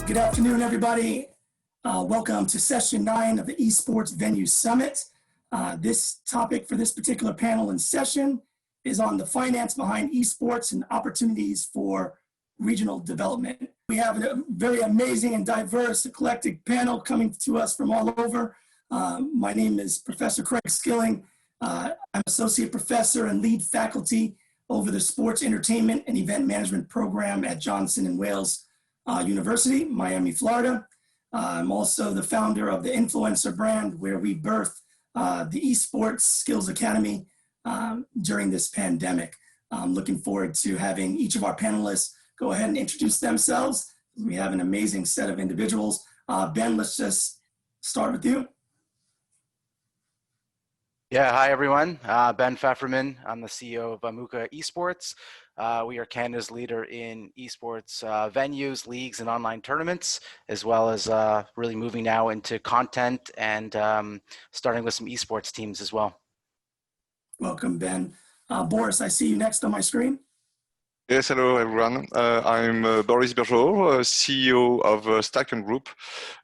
Good afternoon, everybody. Welcome to session 9 of the Esports Venue Summit. This topic for this particular panel and session is on the finance behind esports and opportunities for regional development. We have a very amazing and diverse, eclectic panel coming to us from all over. My name is Professor Craig Skilling. I'm Associate Professor and Lead Faculty over the Sports Entertainment and Event Management Program at Johnson & Wales University, Miami, Florida. I'm also the founder of the Influencer brand, where we birthed the Esports Skills Academy during this pandemic. I'm looking forward to having each of our panelists go ahead and introduce themselves. We have an amazing set of individuals. Ben, let's just start with you. Yeah, hi everyone. Ben Pfefferman. I'm the CEO of Amuka Esports. We are Canada's leader in esports venues, leagues, and online tournaments, as well as really moving now into content and starting with some esports teams as well. Welcome, Ben. Boris, I see you next on my screen. Yes, hello everyone. I'm Boris Bergeau, CEO of Stack & Group,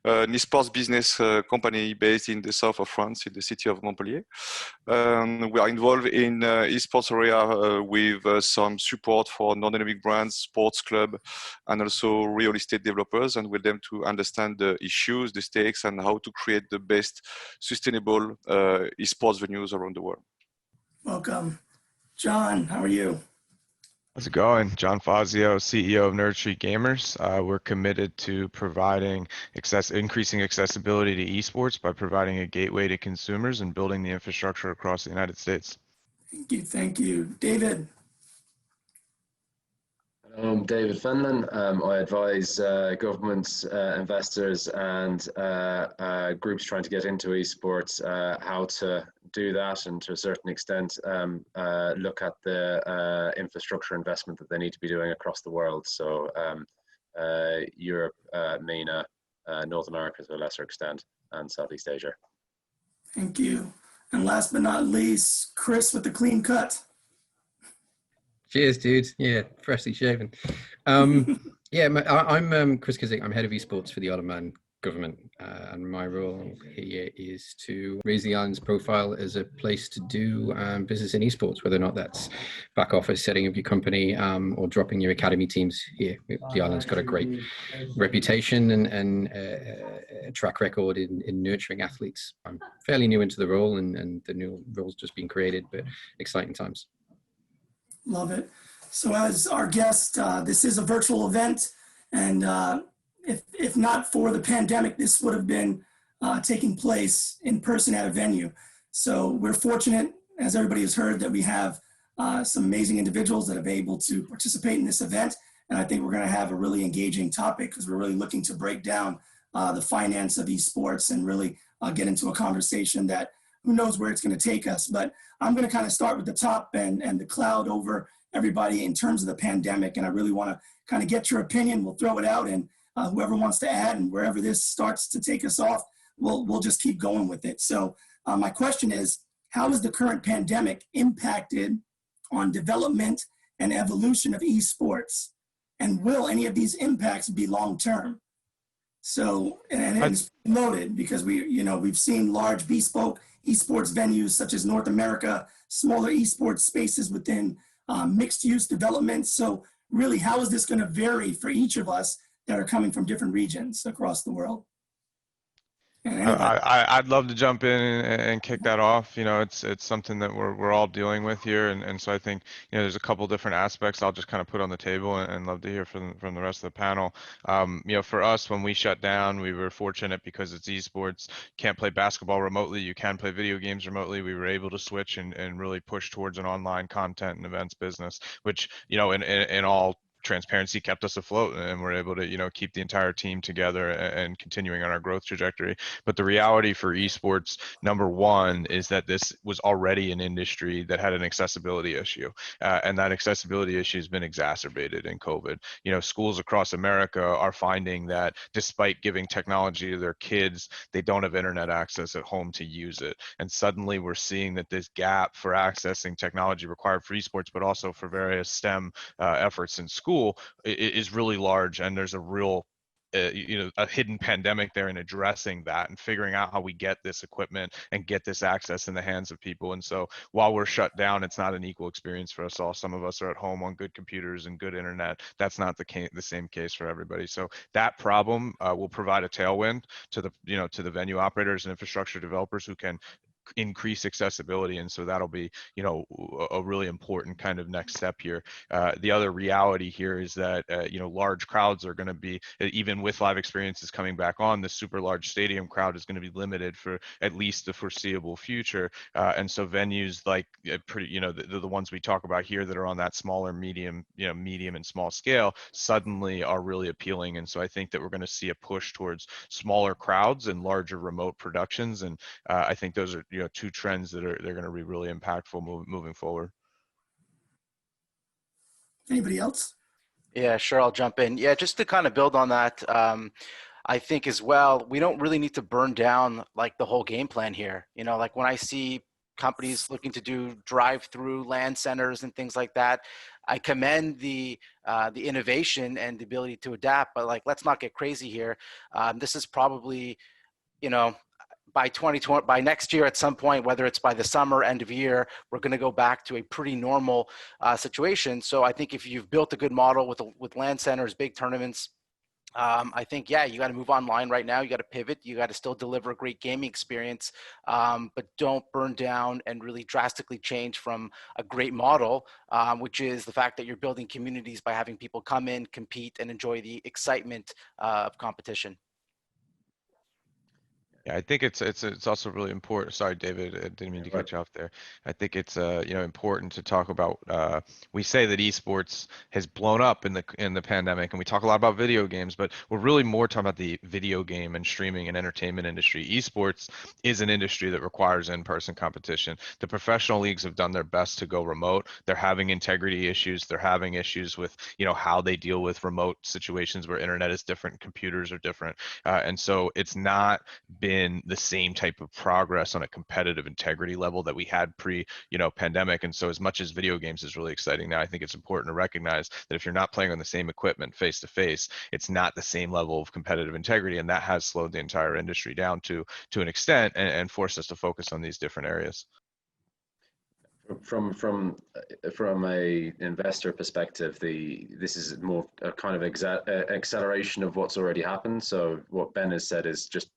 an esports business company based in the south of France, in the city of Montpellier. We are involved in esports area with some support for non-endemic brands, sports club, and also real estate developers, and with them to understand the issues, the stakes, and how to create the best sustainable esports venues around the world. Welcome. John, how are you? How's it going? John Fazio, CEO of Nerd Street Gamers. We're committed to providing increasing accessibility to esports by providing a gateway to consumers and building the infrastructure across the United States. Thank you. Thank you. David. I'm David Fenlon. I advise governments, investors, and groups trying to get into esports how to do that, and to a certain extent look at the infrastructure investment that they need to be doing across the world. So Europe, MENA, North America to a lesser extent, and Southeast Asia. Thank you. And last but not least, Chris with the clean cut. Cheers, dude. Yeah, freshly shaven. I'm Chris Kizik. I'm head of esports for the Ottoman government, and my role here is to raise the island's profile as a place to do business in esports, whether or not that's back office, setting up your company, or dropping your academy teams here. The island's got a great reputation and a track record in nurturing athletes. I'm fairly new into the role, and the new role's just been created, but exciting times. Love it. So as our guest, this is a virtual event, and if not for the pandemic, this would have been taking place in person at a venue. So we're fortunate, as everybody has heard, that we have some amazing individuals that have been able to participate in this event. And I think we're going to have a really engaging topic, because we're really looking to break down the finance of esports and really get into a conversation that who knows where it's going to take us. But I'm going to kind of start with the top and the cloud over everybody in terms of the pandemic. And I really want to kind of get your opinion. We'll throw it out, and whoever wants to add, and wherever this starts to take us off, we'll just keep going with it. So my question is, how has the current pandemic impacted on development and evolution of esports? And will any of these impacts be long-term? So, and it's noted because we've seen large bespoke esports venues such as North America, smaller esports spaces within mixed use development. So really, how is this going to vary for each of us that are coming from different regions across the world? I'd love to jump in and kick that off. It's something that we're all dealing with here, and so I think there's a couple different aspects I'll just kind of put on the table, and love to hear from the rest of the panel. For us, when we shut down, we were fortunate because it's esports. Can't play basketball remotely. You can play video games remotely. We were able to switch and really push towards an online content and events business, which in all transparency kept us afloat, and we're able to keep the entire team together and continuing on our growth trajectory. But the reality for esports, number one, is that this was already an industry that had an accessibility issue, and that accessibility issue has been exacerbated in COVID. Schools across America are finding that despite giving technology to their kids, they don't have internet access at home to use it, and suddenly we're seeing that this gap for accessing technology required for esports, but also for various STEM efforts in school, is really large, and there's a real a hidden pandemic there and addressing that and figuring out how we get this equipment and get this access in the hands of people. And so while we're shut down, it's not an equal experience for us all. Some of us are at home on good computers and good internet. That's not the same case for everybody. So that problem will provide a tailwind to the venue operators and infrastructure developers who can increase accessibility. And so that'll be, a really important kind of next step here. The other reality here is that, large crowds are going to be, even with live experiences coming back on, the super large stadium crowd is going to be limited for at least the foreseeable future. And so venues like the ones we talk about here that are on that smaller, medium and small scale suddenly are really appealing. And so I think that we're going to see a push towards smaller crowds and larger remote productions. And I think those are two trends that they're going to be really impactful moving forward. Anybody else? Yeah, sure. I'll jump in. Yeah, just to kind of build on that, I think as well, we don't really need to burn down like the whole game plan here. Like when I see companies looking to do drive-through LAN centers and things like that, I commend the innovation and the ability to adapt. But like, let's not get crazy here. This is probably, by 2020, by next year at some point, whether it's by the summer, end of year, we're going to go back to a pretty normal situation. So I think if you've built a good model with LAN centers, big tournaments, I think, yeah, you got to move online right now. You got to pivot. You got to still deliver a great gaming experience, but don't burn down and really drastically change from a great model, which is the fact that you're building communities by having people come in, compete, and enjoy the excitement of competition. Yeah, I think it's also really important. Sorry, David, I didn't mean to cut you off there. I think it's important to talk about. We say that esports has blown up in the pandemic, and we talk a lot about video games, but we're really more talking about the video game and streaming and entertainment industry. Esports is an industry that requires in-person competition. The professional leagues have done their best to go remote. They're having integrity issues. They're having issues with how they deal with remote situations where internet is different, computers are different, and so it's not been the same type of progress on a competitive integrity level that we had pre-pandemic. And so as much as video games is really exciting now, I think it's important to recognize that if you're not playing on the same equipment face to face, it's not the same level of competitive integrity. And that has slowed the entire industry down to an extent and forced us to focus on these different areas. From a investor perspective, this is more a kind of acceleration of what's already happened. So what Ben has said is just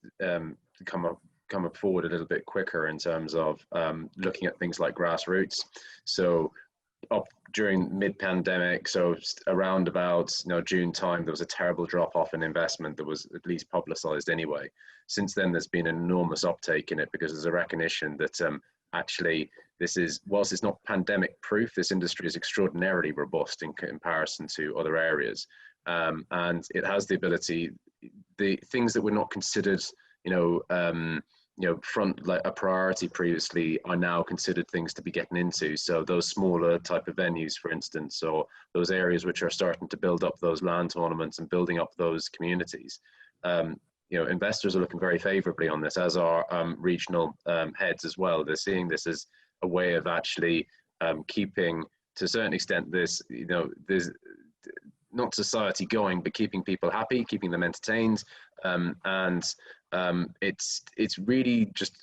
come up forward a little bit quicker in terms of looking at things like grassroots. So up during mid-pandemic, so around about June time, there was a terrible drop-off in investment that was at least publicized anyway. Since then, there's been an enormous uptake in it because there's a recognition that actually whilst it's not pandemic proof, this industry is extraordinarily robust in comparison to other areas, and it has the ability, the things that were not considered front like a priority previously are now considered things to be getting into. So those smaller type of venues, for instance, or those areas which are starting to build up those LAN tournaments and building up those communities, investors are looking very favorably on this, as are regional heads as well. They're seeing this as a way of actually keeping, to a certain extent, this, there's not society going, but keeping people happy, keeping them entertained, and it's really just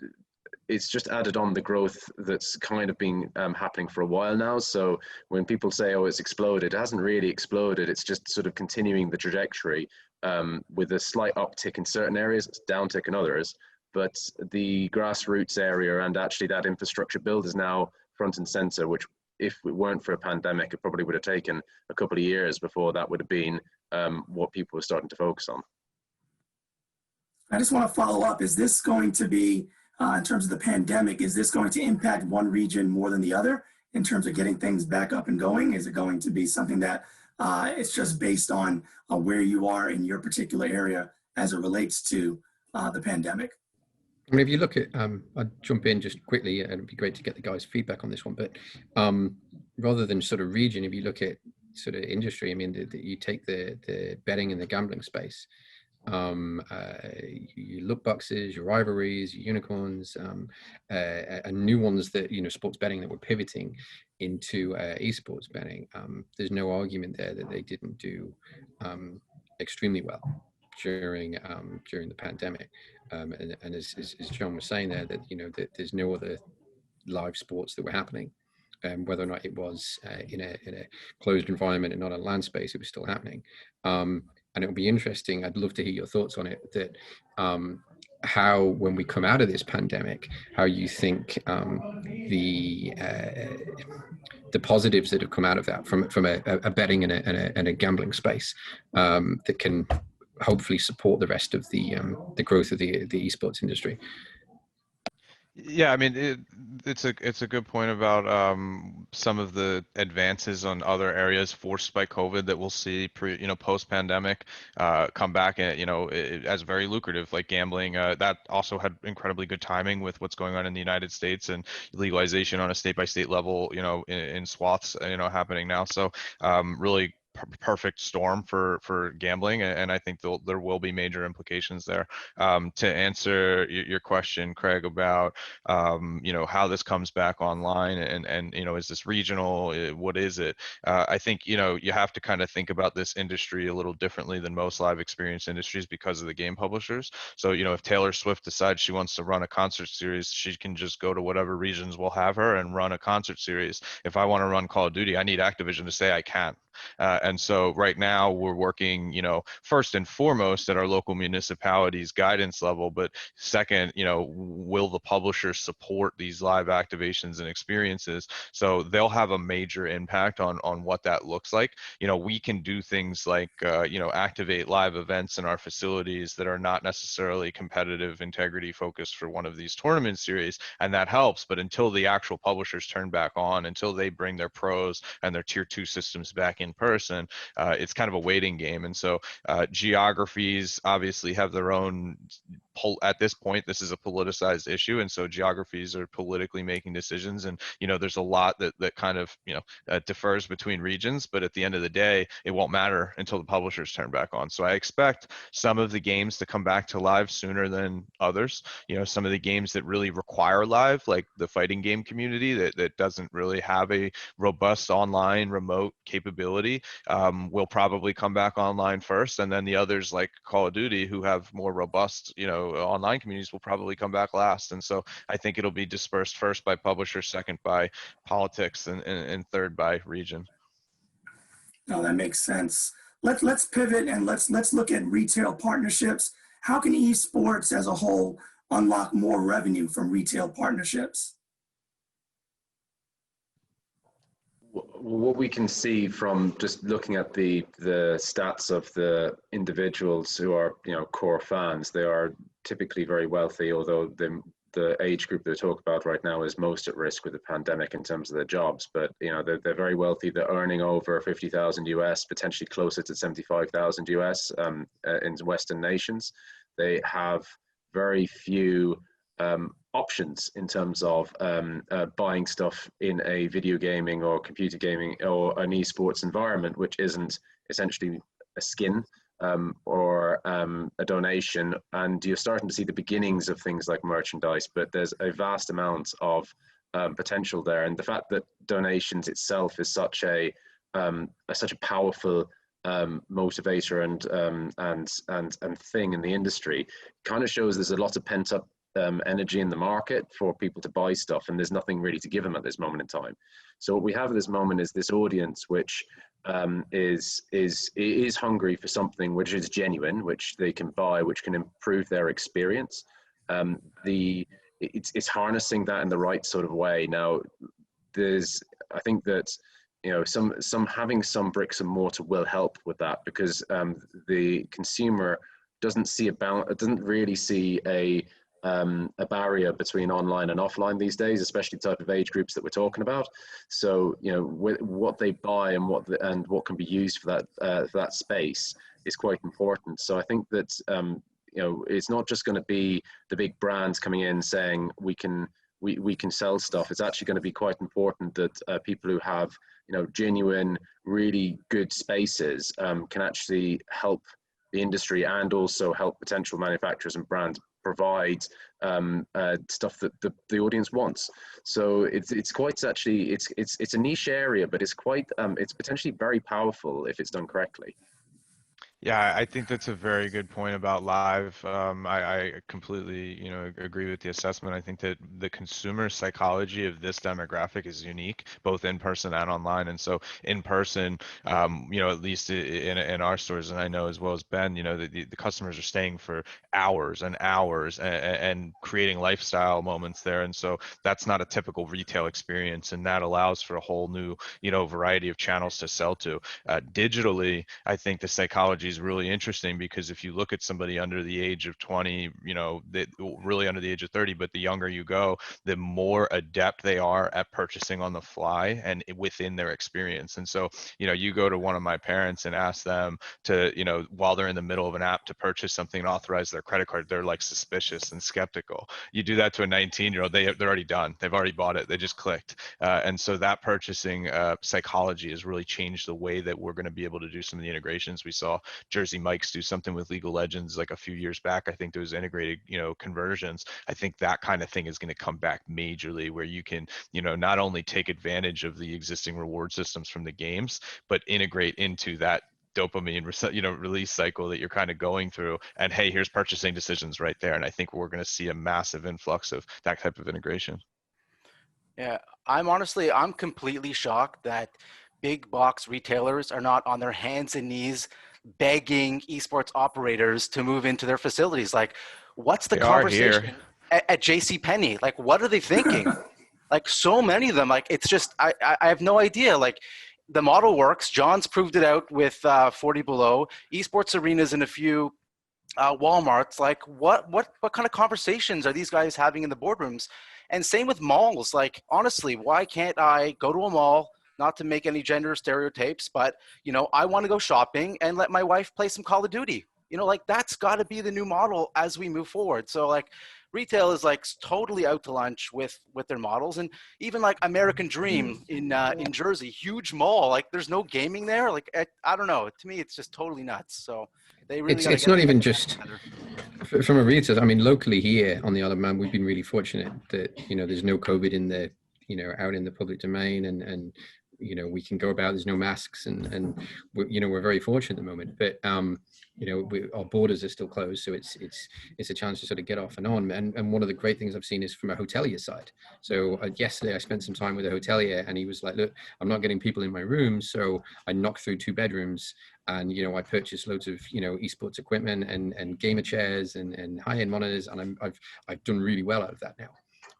added on the growth that's kind of been happening for a while now. So when people say, oh, it's exploded, it hasn't really exploded. It's just sort of continuing the trajectory with a slight uptick in certain areas, downtick in others. But the grassroots area and actually that infrastructure build is now front and center, which if it weren't for a pandemic, it probably would have taken a couple of years before that would have been what people were starting to focus on. I just want to follow up. Is this going to be, in terms of the pandemic, is this going to impact one region more than the other in terms of getting things back up and going? Is it going to be something that it's just based on where you are in your particular area as it relates to the pandemic? I mean, if you look at, I'll jump in just quickly, and it'd be great to get the guys' feedback on this one, but rather than sort of region, if you look at sort of industry, I mean, you take the betting and the gambling space, your loot boxes, your rivalries, your unicorns, and new ones that, sports betting that were pivoting into esports betting. There's no argument there that they didn't do extremely well. during the pandemic. And as John was saying there, that that there's no other live sports that were happening. Whether or not it was in a closed environment and not a land space, it was still happening. And it will be interesting. I'd love to hear your thoughts on it. That how, when we come out of this pandemic, how you think the positives that have come out of that from a betting and a gambling space that can hopefully support the rest of the growth of the esports industry. Yeah, I mean, it's a good point about some of the advances on other areas forced by COVID that we'll see post pandemic come back and as very lucrative, like gambling. That also had incredibly good timing with what's going on in the United States and legalization on a state by state level, in swaths, happening now. So really perfect storm for gambling, and I think there will be major implications there. To answer your question, Craig, about how this comes back online and is this regional? What is it? I think you have to kind of think about this industry a little differently than most live experience industries because of the game publishers. So if Taylor Swift decides she wants to run a concert series, she can just go to whatever regions will have her and run a concert series. If I want to run Call of Duty, I need Activision to say I can. And so right now we're working, first and foremost at our local municipalities guidance level, but second, will the publishers support these live activations and experiences? So they'll have a major impact on what that looks like. We can do things like, activate live events in our facilities that are not necessarily competitive integrity focused for one of these tournament series, and that helps. But until the actual publishers turn back on, until they bring their pros and their tier 2 systems back in person, it's kind of a waiting game. And so geographies obviously have their own at this point. This is a politicized issue, and so geographies are politically making decisions, and there's a lot that kind of differs between regions, but at the end of the day it won't matter until the publishers turn back on. So I expect some of the games to come back to live sooner than others. Some of the games that really require live, like the fighting game community that doesn't really have a robust online remote capability, will probably come back online first, and then the others like Call of Duty, who have more robust online communities, will probably come back last. And so I think it'll be dispersed first by publishers, second by politics, and third by region. No, that makes sense. Let's pivot and let's look at retail partnerships. How can esports as a whole unlock more revenue from retail partnerships? What we can see from just looking at the stats of the individuals who are core fans, they are typically very wealthy, although the age group they talk about right now is most at risk with the pandemic in terms of their jobs. But they're very wealthy. They're earning over 50,000 US, potentially closer to 75,000 US in Western nations. They have very few options in terms of buying stuff in a video gaming or computer gaming or an esports environment, which isn't essentially a skin or a donation. And you're starting to see the beginnings of things like merchandise, but there's a vast amount of potential there. And the fact that donations itself is such a powerful motivator and thing in the industry kind of shows there's a lot of pent up energy in the market for people to buy stuff, and there's nothing really to give them at this moment in time. So what we have at this moment is this audience which is hungry for something which is genuine, which they can buy, which can improve their experience. It's harnessing that in the right sort of way. Now, I think that some having some bricks and mortar will help with that, because the consumer doesn't really see a barrier between online and offline these days, especially the type of age groups that we're talking about. So what they buy and what can be used for that space is quite important. So I think that it's not just going to be the big brands coming in saying we can sell stuff. It's actually going to be quite important that people who have genuine, really good spaces can actually help the industry and also help potential manufacturers and brands provide stuff that the audience wants. So it's quite actually it's a niche area, but it's quite it's potentially very powerful if it's done correctly. Yeah, I think that's a very good point about live. I completely, agree with the assessment. I think that the consumer psychology of this demographic is unique, both in person and online. And so in person, at least in our stores, and I know as well as Ben, the customers are staying for hours and hours and creating lifestyle moments there. And so that's not a typical retail experience, and that allows for a whole new, variety of channels to sell to. Digitally, I think the psychology is really interesting because if you look at somebody under the age of 20, really under the age of 30, but the younger you go, the more adept they are at purchasing on the fly and within their experience. And so, you go to one of my parents and ask them to, while they're in the middle of an app to purchase something and authorize their credit card, they're like suspicious and skeptical. You do that to a 19-year-old, they're already done. They've already bought it. They just clicked. And so that purchasing psychology has really changed the way that we're going to be able to do some of the integrations. We saw Jersey Mike's do something with League of Legends like a few years back. I think there was integrated, conversions. I think that kind of thing is going to come back majorly, where you can, not only take advantage of the existing reward systems from the games, but integrate into that dopamine release cycle that you're kind of going through, and hey, here's purchasing decisions right there. And I think we're going to see a massive influx of that type of integration. Yeah, I'm completely shocked that big box retailers are not on their hands and knees begging esports operators to move into their facilities. Like, what's the They are here. conversation at JC Penney? Like, what are they thinking? Like, so many of them, like, it's just, I have no idea. Like, the model works. John's proved it out with 40 Below, esports arenas in a few Walmart's. Like, what kind of conversations are these guys having in the boardrooms? And same with malls. Like, honestly, why can't I go to a mall, not to make any gender stereotypes, but I want to go shopping and let my wife play some Call of Duty? Like, that's got to be the new model as we move forward. So like, retail is like totally out to lunch with their models. And even like American Dream in Jersey, huge mall, like there's no gaming there. Like, I don't know, to me it's just totally nuts. So they really It's not even just from a retailer. I mean, locally here on the Isle of Man, we've been really fortunate that there's no COVID in the out in the public domain, and we can go about. There's no masks, and we're very fortunate at the moment. But our borders are still closed, so it's a chance to sort of get off and on. And one of the great things I've seen is from a hotelier side. So yesterday I spent some time with a hotelier, and he was like, "Look, I'm not getting people in my room, so I knocked through 2 bedrooms." And I purchased loads of esports equipment and gamer chairs and high-end monitors, and I've done really well out of that now.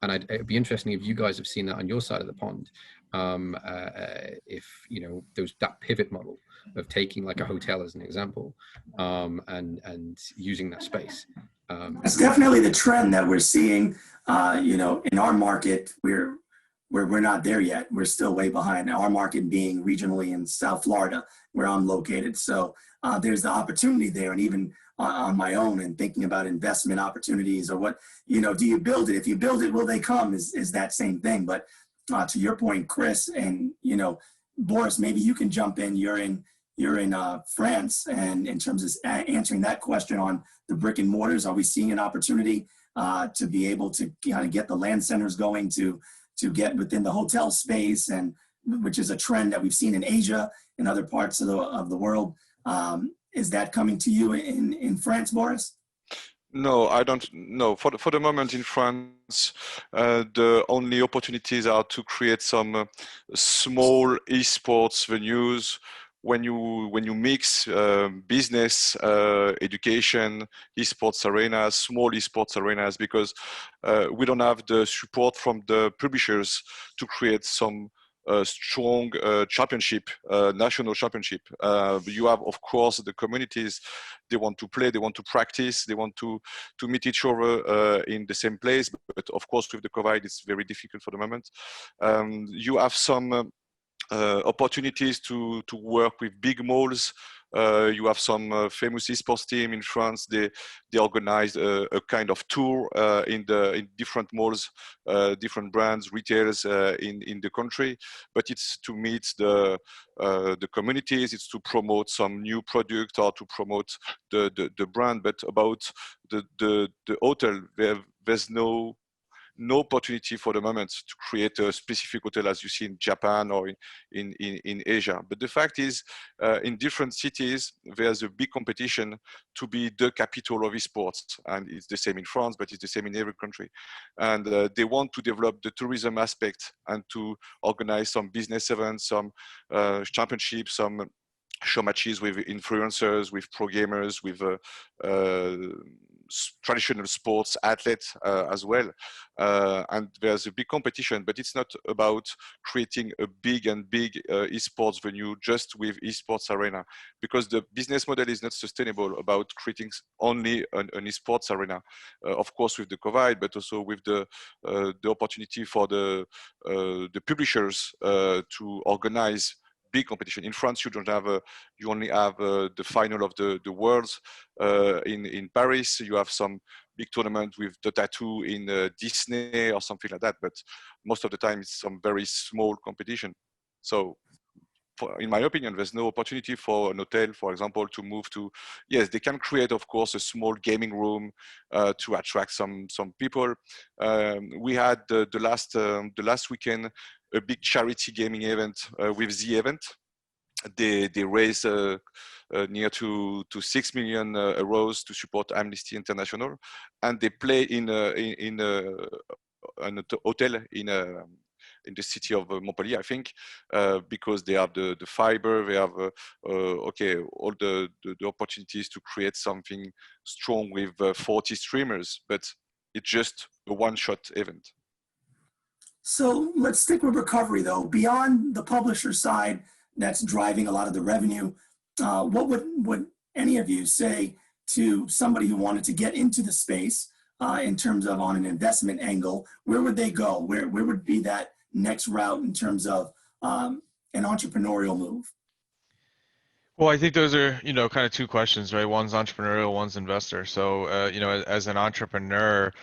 And it'd be interesting if you guys have seen that on your side of the pond. If that pivot model of taking like a hotel as an example, and using that space. That's definitely the trend that we're seeing. In our market, we're not there yet. We're still way behind. Our market being regionally in South Florida, where I'm located. So there's the opportunity there, and even on my own, and thinking about investment opportunities or what, do you build it? If you build it, will they come? Is that same thing. But to your point, Chris, and Boris, maybe you can jump in. You're in France, and in terms of answering that question on the brick and mortars, are we seeing an opportunity to be able to kind of get the land centers going to get within the hotel space, and which is a trend that we've seen in Asia and other parts of the world? Is that coming to you in France, Boris? No, I don't know. For the moment in France, the only opportunities are to create some small esports venues. When you mix business, education, esports arenas, small esports arenas, because we don't have the support from the publishers to create some strong championship, national championship. You have, of course, the communities. They want to play, they want to practice, they want to meet each other in the same place. But of course, with the COVID, it's very difficult for the moment. You have some opportunities to work with big malls. You have some famous esports team in France. They organized a kind of tour in different malls, different brands, retailers in the country. But it's to meet the communities. It's to promote some new product or to promote the brand. But about the hotel, there's no no opportunity for the moment to create a specific hotel as you see in Japan or in Asia. But the fact is, in different cities, there's a big competition to be the capital of esports. And it's the same in France, but it's the same in every country. And they want to develop the tourism aspect and to organize some business events, some championships, some show matches with influencers, with pro gamers, with traditional sports athletes as well. And there's a big competition, but it's not about creating a big esports venue just with esports arena, because the business model is not sustainable about creating only an esports arena. Of course, with the COVID, but also with the opportunity for the publishers to organize big competition. In France, you don't have you only have the final of the Worlds. In Paris, you have some big tournament with the tattoo in Disney or something like that. But most of the time, it's some very small competition. So, in my opinion, there's no opportunity for an hotel, for example, to move to. Yes, they can create, of course, a small gaming room to attract some people. We had the last weekend a big charity gaming event with the event. They raised near to 6 million euros to support Amnesty International, and they play in an hotel in the city of Montpellier, I think, because they have the fiber, they have okay, all the opportunities to create something strong with 40 streamers, but it's just a one-shot event. So let's stick with recovery though. Beyond the publisher side that's driving a lot of the revenue, what would any of you say to somebody who wanted to get into the space in terms of on an investment angle? Where would they go? Where would be that next route in terms of an entrepreneurial move? Well, I think those are, kind of two questions, right? One's entrepreneurial, one's investor. So, as an entrepreneur,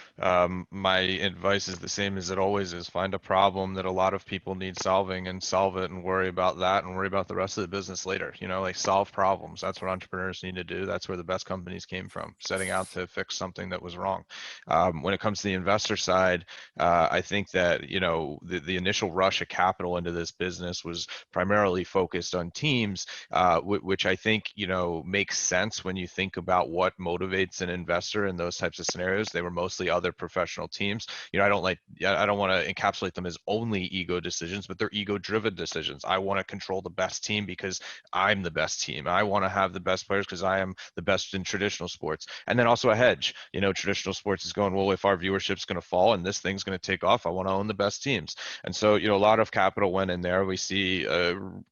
my advice is the same as it always is. Find a problem that a lot of people need solving and solve it, and worry about that and worry about the rest of the business later. Like solve problems. That's what entrepreneurs need to do. That's where the best companies came from, setting out to fix something that was wrong. When it comes to the investor side, I think that, the initial rush of capital into this business was primarily focused on teams, which I think, makes sense when you think about what motivates an investor in those types of scenarios. They were mostly other professional teams. I don't want to encapsulate them as only ego decisions, but they're ego-driven decisions. I want to control the best team because I'm the best team. I want to have the best players because I am the best in traditional sports. And then also a hedge. Traditional sports is going, well, if our viewership's going to fall and this thing's going to take off, I want to own the best teams. And so, a lot of capital went in there. We see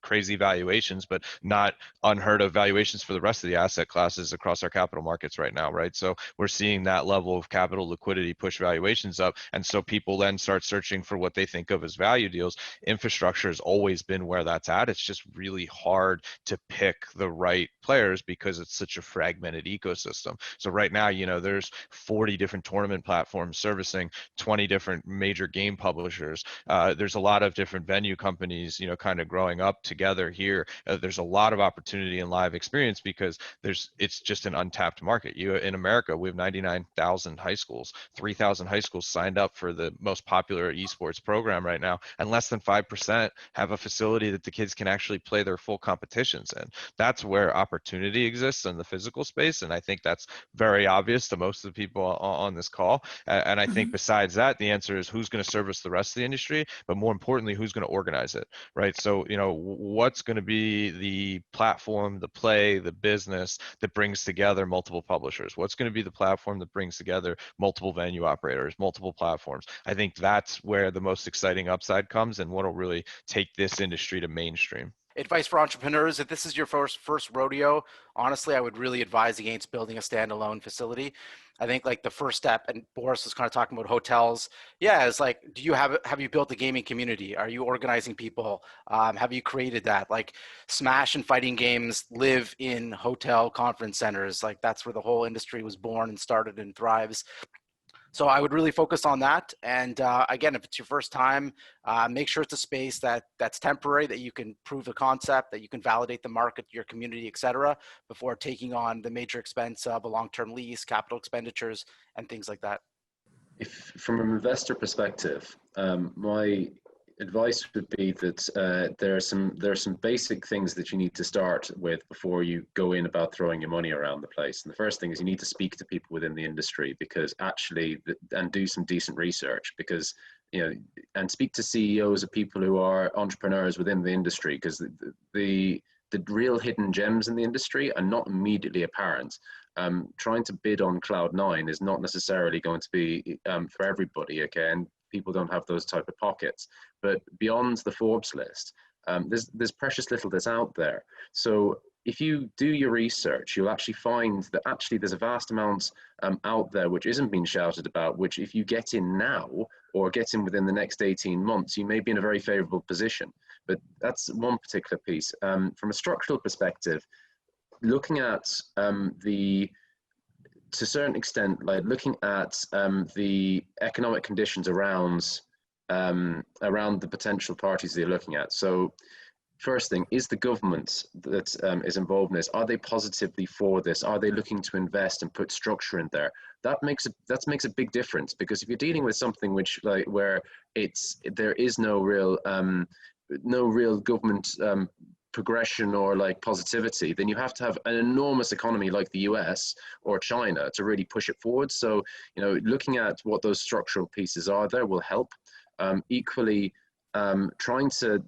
crazy valuations, but not unheard of valuations for the rest of the asset classes across our capital markets right now, right? So we're seeing that level of capital liquidity push valuations up. And so people then start searching for what they think of as value deals. Infrastructure has always been where that's at. It's just really hard to pick the right players because it's such a fragmented ecosystem. So right now, there's 40 different tournament platforms servicing 20 different major game publishers. There's a lot of different venue companies, kind of growing up together here. There's a lot of opportunity in live experience because it's just an untapped market. In America, we have 99,000 high schools. 3,000 high schools signed up for the most popular esports program right now, and less than 5% have a facility that the kids can actually play their full competitions in. That's where opportunity exists in the physical space, and I think that's very obvious to most of the people on this call. And I think besides that, the answer is who's going to service the rest of the industry, but more importantly, who's going to organize it, right? So, what's going to be the platform, the play, the business that brings together multiple publishers? What's going to be the platform that brings together multiple venue operators, multiple platforms? I think that's where the most exciting upside comes and what'll really take this industry to mainstream. Advice for entrepreneurs: if this is your first rodeo, honestly, I would really advise against building a standalone facility. I think like the first step, and Boris was kind of talking about hotels. Yeah, it's like, have you built a gaming community? Are you organizing people? Have you created that? Like Smash and fighting games live in hotel conference centers. Like that's where the whole industry was born and started and thrives. So I would really focus on that. And again, if it's your first time, make sure it's a space that's temporary, that you can prove the concept, that you can validate the market, your community, et cetera, before taking on the major expense of a long-term lease, capital expenditures, and things like that. If from an investor perspective, my advice would be that there are some basic things that you need to start with before you go in about throwing your money around the place. And the first thing is you need to speak to people within the industry, because actually, and do some decent research, because and speak to CEOs of people who are entrepreneurs within the industry, because the real hidden gems in the industry are not immediately apparent. Trying to bid on Cloud9 is not necessarily going to be for everybody, okay? And people don't have those type of pockets. But beyond the Forbes list, there's precious little that's out there. So if you do your research, you'll actually find that actually there's a vast amount out there which isn't being shouted about, which if you get in now or get in within the next 18 months, you may be in a very favorable position. But that's one particular piece. From a structural perspective, looking at to a certain extent, like looking at the economic conditions around the potential parties they're looking at. So first thing, is the government that is involved in this, are they positively for this? Are they looking to invest and put structure in there? That makes a big difference, because if you're dealing with something which where there is no real government progression or like positivity, then you have to have an enormous economy like the US or China to really push it forward. So looking at what those structural pieces are there will help. Equally, trying to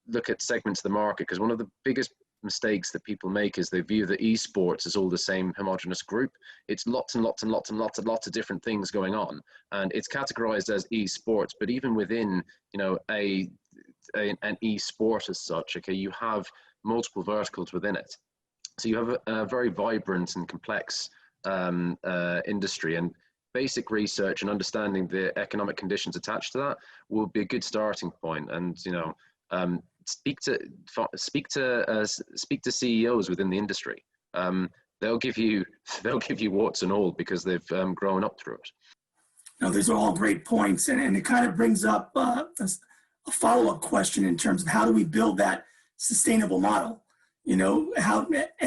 look at segments of the market, because one of the biggest mistakes that people make is they view the esports as all the same homogenous group. It's lots and lots and lots and lots and lots of different things going on, and it's categorized as esports. But even within an e-sport as such, okay, you have multiple verticals within it. So you have a very vibrant and complex industry, and basic research and understanding the economic conditions attached to that will be a good starting point. And speak to CEOs within the industry. They'll give you warts and all, because they've grown up through it. No, these are all great points, and it kind of brings up a follow-up question in terms of how do we build that sustainable model? And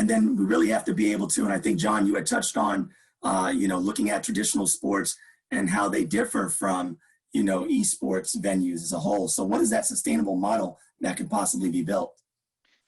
then we really have to be able to, and I think, John, you had touched on, looking at traditional sports and how they differ from, esports venues as a whole. So what is that sustainable model that could possibly be built?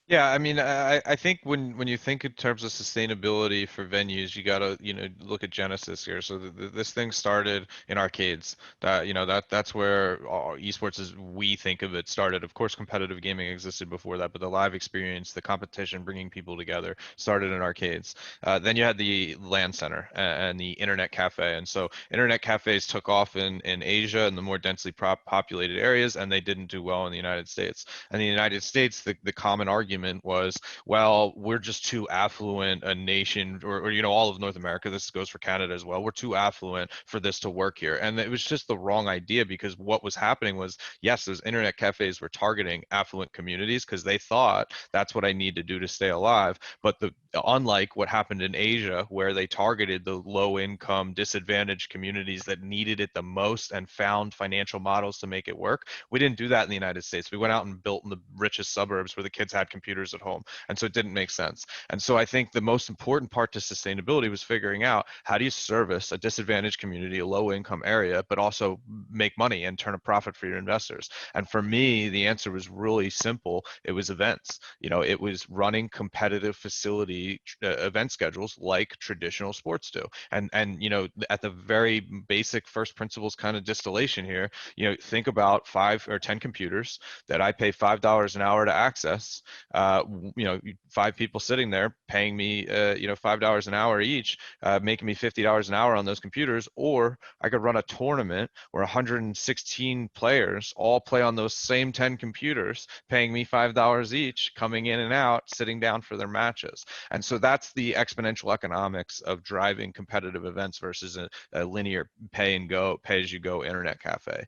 Yeah, I mean, I think when you think in terms of sustainability for venues, you gotta look at Genesis here. So this thing started in arcades. That's where esports, as we think of it, started. Of course, competitive gaming existed before that, but the live experience, the competition, bringing people together, started in arcades. Then you had the LAN center and the internet cafe, and so internet cafes took off in Asia and the more densely populated areas, and they didn't do well in the United States. And the United States, the common argument was, well, we're just too affluent a nation, or all of North America, this goes for Canada as well, we're too affluent for this to work here. And it was just the wrong idea, because what was happening was, yes, those internet cafes were targeting affluent communities because they thought that's what I need to do to stay alive. But unlike what happened in Asia, where they targeted the low income disadvantaged communities that needed it the most and found financial models to make it work, we didn't do that in the United States. We went out and built in the richest suburbs where the kids had computers at home. And so it didn't make sense. And so I think the most important part to sustainability was figuring out, how do you service a disadvantaged community, a low income area, but also make money and turn a profit for your investors? And for me, the answer was really simple. It was events. It was running competitive facility event schedules like traditional sports do. And at the very basic first principles kind of distillation here, think about 5 or 10 computers that I pay $5 an hour to access. 5 people sitting there paying me $5 an hour each, making me $50 an hour on those computers. Or I could run a tournament where 116 players all play on those same 10 computers, paying me $5 each, coming in and out, sitting down for their matches. And so that's the exponential economics of driving competitive events versus a linear pay as you go internet cafe.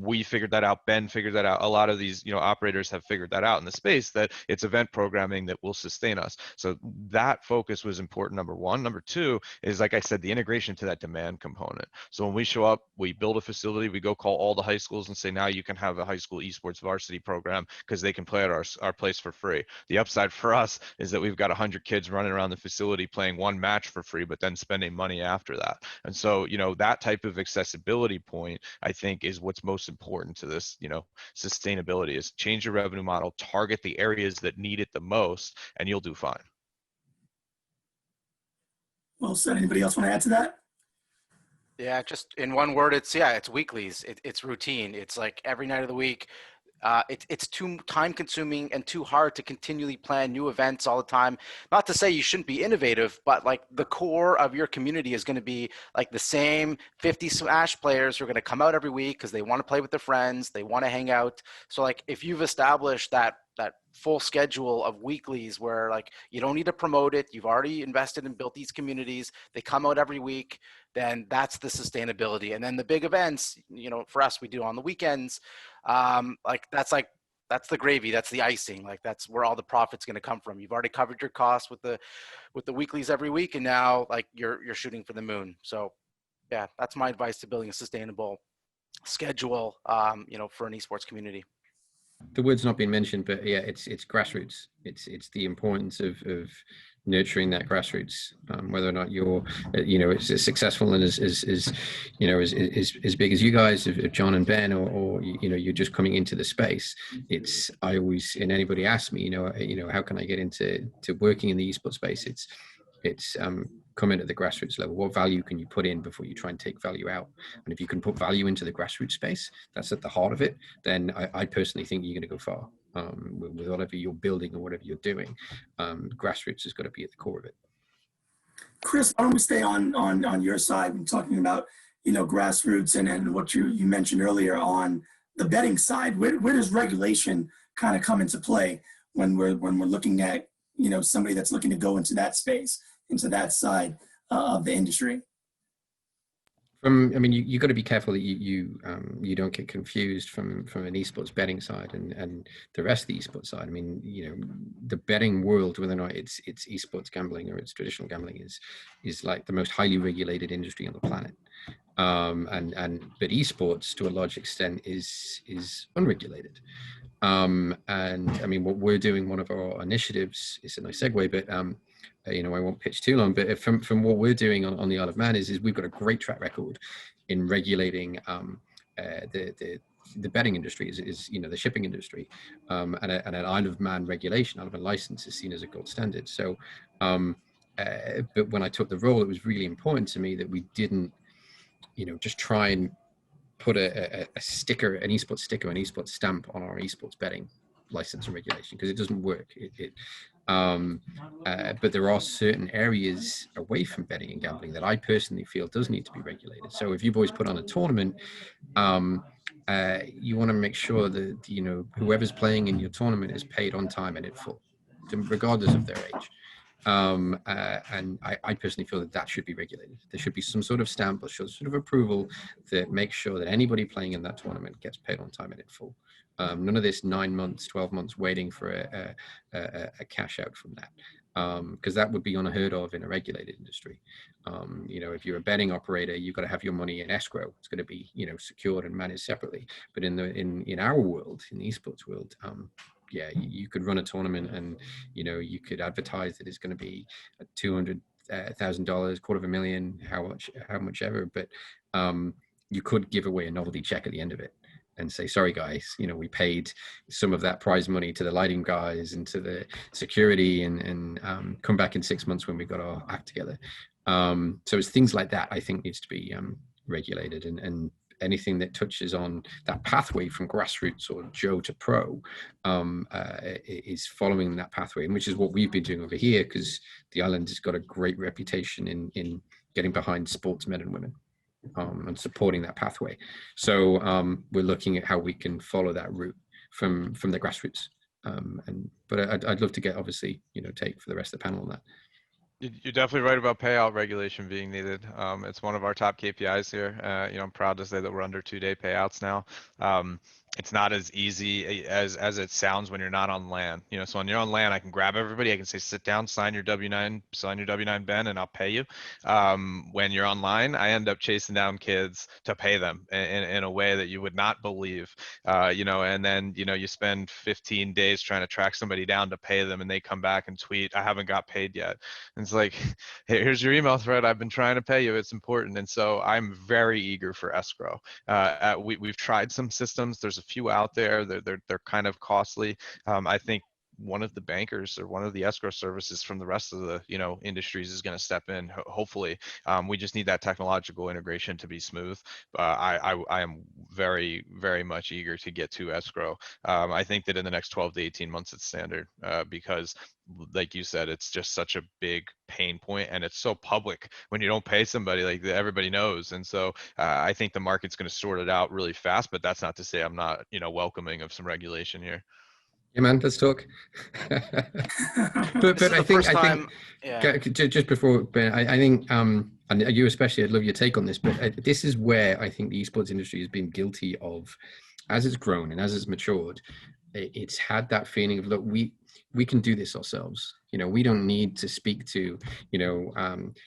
We figured that out. Ben figured that out. A lot of these operators have figured that out in the space, that it's event programming that will sustain us. So that focus was important, number one. Number two is, like I said, the integration to that demand component. So when we show up, we build a facility, we go call all the high schools and say, now you can have a high school esports varsity program because they can play at our place for free. The upside for us is that we've got 100 kids running around the facility playing one match for free, but then spending money after that. And so, you know, that type of accessibility point, I think, is what's most important to this, you know, sustainability, is change your revenue model, target the areas that need it the most, and you'll do fine. Well said. Anybody else want to add to that? Yeah, just in one word, it's weeklies. It's routine. It's like every night of the week. It's too time consuming and too hard to continually plan new events all the time. Not to say you shouldn't be innovative, but like the core of your community is going to be like the same 50 Smash players who are going to come out every week because they want to play with their friends, they want to hang out. So like if you've established that full schedule of weeklies where like you don't need to promote it, you've already invested and built these communities, they come out every week, then that's the sustainability. And then the big events, you know, for us, we do on the weekends. That's the gravy, that's the icing, like that's where all the profit's going to come from. You've already covered your costs with the weeklies every week, and now like you're shooting for the moon. So yeah, that's my advice to building a sustainable schedule, you know, for an esports community. The word's not been mentioned, but yeah, it's grassroots. It's the importance of nurturing that grassroots, whether or not you're, you know, as successful and as you know, as big as you guys, if John and Ben, or you know, you're just coming into the space. It's, I always, and anybody asks me, you know, how can I get into working in the esports space? It's come in at the grassroots level. What value can you put in before you try and take value out? And if you can put value into the grassroots space, that's at the heart of it, then I personally think you're going to go far with whatever you're building or whatever you're doing. Grassroots has got to be at the core of it. Chris, why don't we stay on your side and talking about, you know, grassroots and what you mentioned earlier on the betting side. Where does regulation kind of come into play when we're looking at, you know, somebody that's looking to go into that space, into that side of the industry? I mean, you got to be careful that you don't get confused from an esports betting side and the rest of the esports side. I mean, you know, the betting world, whether or not it's esports gambling or it's traditional gambling, is like the most highly regulated industry on the planet. But esports to a large extent is unregulated. And I mean, what we're doing, one of our initiatives, is a nice segue, but you know, I won't pitch too long, but from what we're doing on the Isle of Man is we've got a great track record in regulating the betting industry, is you know, the shipping industry, and an Isle of Man regulation, Isle of Man license is seen as a gold standard. So, but when I took the role, it was really important to me that we didn't, you know, just try and put a sticker, an esports sticker, an esports stamp on our esports betting license and regulation, because it doesn't work. But there are certain areas away from betting and gambling that I personally feel does need to be regulated. So if you boys put on a tournament, you want to make sure that, you know, whoever's playing in your tournament is paid on time and in full, regardless of their age. And I personally feel that should be regulated. There should be some sort of stamp or sort of approval that makes sure that anybody playing in that tournament gets paid on time and in full. None of this 9 months, 12 months waiting for a cash out from that, because that would be unheard of in a regulated industry. You know, if you're a betting operator, you've got to have your money in escrow. It's going to be, you know, secured and managed separately. But in our world, in the esports world, yeah, you could run a tournament and, you know, you could advertise that it's going to be $200,000, $250,000, how much ever, but you could give away a novelty check at the end of it and say, sorry guys, you know, we paid some of that prize money to the lighting guys and to the security, and come back in 6 months when we got our act together. So it's things like that I think needs to be regulated, and anything that touches on that pathway from grassroots or Joe to pro is following that pathway, and which is what we've been doing over here, because the island has got a great reputation in getting behind sportsmen and women and supporting that pathway. So we're looking at how we can follow that route from the grassroots. But I'd love to get, obviously, you know, take for the rest of the panel on that. You're definitely right about payout regulation being needed. It's one of our top KPIs here. You know, I'm proud to say that we're under 2-day payouts now. it's not as easy as it sounds when you're not on LAN. So when you're on LAN, I can grab everybody. I can say, sit down, sign your W9, Ben, and I'll pay you. When you're online, I end up chasing down kids to pay them in a way that you would not believe. And then, you spend 15 days trying to track somebody down to pay them, and they come back and tweet, I haven't got paid yet. And it's like, hey, here's your email thread. I've been trying to pay you. It's important. And so I'm very eager for escrow. We've tried some systems. There's a few out there. They're kind of costly. I think one of the bankers or one of the escrow services from the rest of the industries is going to step in. Hopefully, we just need that technological integration to be smooth. I am very, very much eager to get to escrow. I think that in the next 12 to 18 months it's standard, because like you said, it's just such a big pain point, and it's so public. When you don't pay somebody, like, everybody knows. And so I think the market's going to sort it out really fast, but that's not to say I'm not welcoming of some regulation here. Yeah, man, let's talk. but I think yeah. just before Ben, I think and you especially, I'd love your take on this, but this is where I think the esports industry has been guilty of, as it's grown and as it's matured, it's had that feeling of, look, we can do this ourselves. We don't need to speak to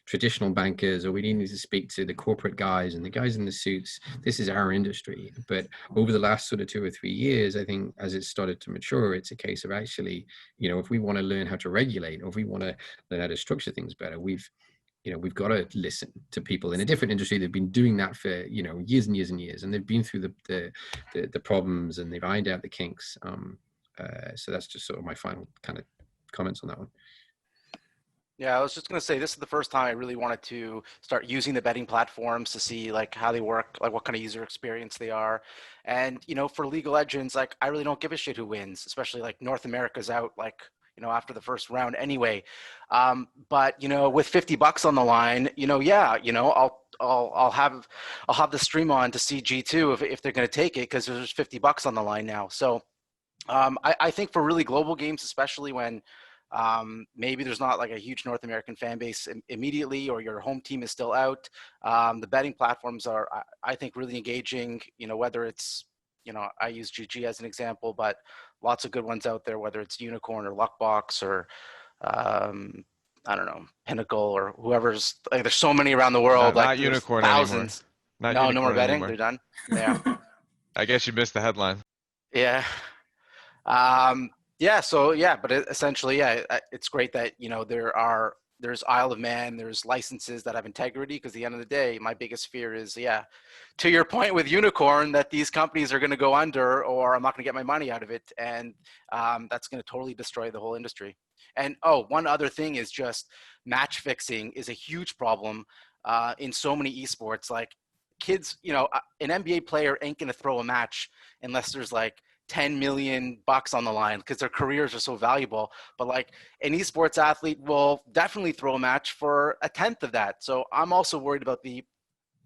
traditional bankers, or we need to speak to the corporate guys and the guys in the suits. This is our industry. But over the last sort of 2 or 3 years, I think as it started to mature, it's a case of actually, if we want to learn how to regulate, or if we want to learn how to structure things better, we've got to listen to people in a different industry. They've been doing that for years and years and years, and they've been through the problems, and they've ironed out the kinks. So that's just sort of my final kind of comments on that one. Yeah, I was just gonna say, this is the first time I really wanted to start using the betting platforms to see like how they work, like what kind of user experience they are. And for League of Legends, like, I really don't give a shit who wins, especially like North America's out, like, after the first round anyway. But with $50 on the line, yeah, I'll have the stream on to see G2 if they're gonna take it, because there's $50 on the line now. So I think for really global games, especially when maybe there's not like a huge North American fan base immediately, or your home team is still out, the betting platforms are, I think, really engaging. Whether it's, I use GG as an example, but lots of good ones out there, whether it's Unicorn or Luckbox or I don't know, Pinnacle or whoever's, like, there's so many around the world. Not Unicorn thousands. Anymore. No more betting. Anymore. They're done. Yeah. I guess you missed the headline. Yeah. But essentially, yeah, it's great that, there's Isle of Man, there's licenses that have integrity, because at the end of the day, my biggest fear is, to your point with Unicorn, that these companies are going to go under, or I'm not going to get my money out of it. And that's going to totally destroy the whole industry. And one other thing is just match fixing is a huge problem in so many esports. Like, kids, an NBA player ain't going to throw a match unless there's like $10 million on the line, because their careers are so valuable. But like, an esports athlete will definitely throw a match for a tenth of that. So I'm also worried about the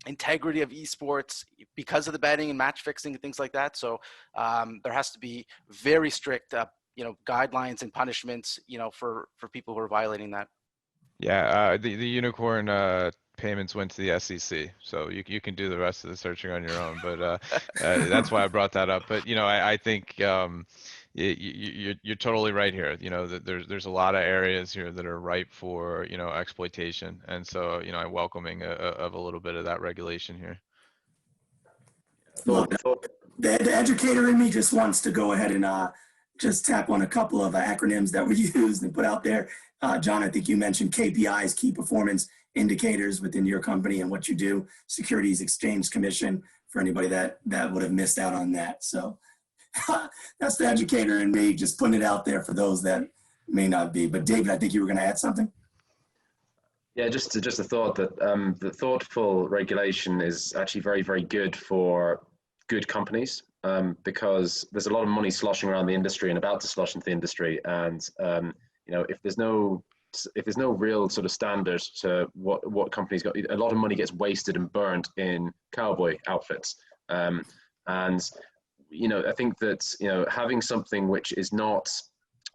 integrity of esports because of the betting and match fixing and things like that. So there has to be very strict, guidelines and punishments, for people who are violating that. Yeah, the Unicorn payments went to the SEC, so you can do the rest of the searching on your own. But that's why I brought that up. But I think you're totally right here. That there's a lot of areas here that are ripe for exploitation, and so I'm welcoming of a little bit of that regulation here. The educator in me just wants to go ahead and just tap on a couple of acronyms that were used and put out there. John, I think you mentioned KPIs, key performance indicators within your company and what you do, Securities Exchange Commission, for anybody that would have missed out on that. So that's the educator in me, just putting it out there for those that may not be. But David, I think you were going to add something. Yeah, just a thought that the thoughtful regulation is actually very, very good for good companies, because there's a lot of money sloshing around the industry and about to slosh into the industry. And if there's no real sort of standard to what companies got, a lot of money gets wasted and burned in cowboy outfits. And I think that having something which is not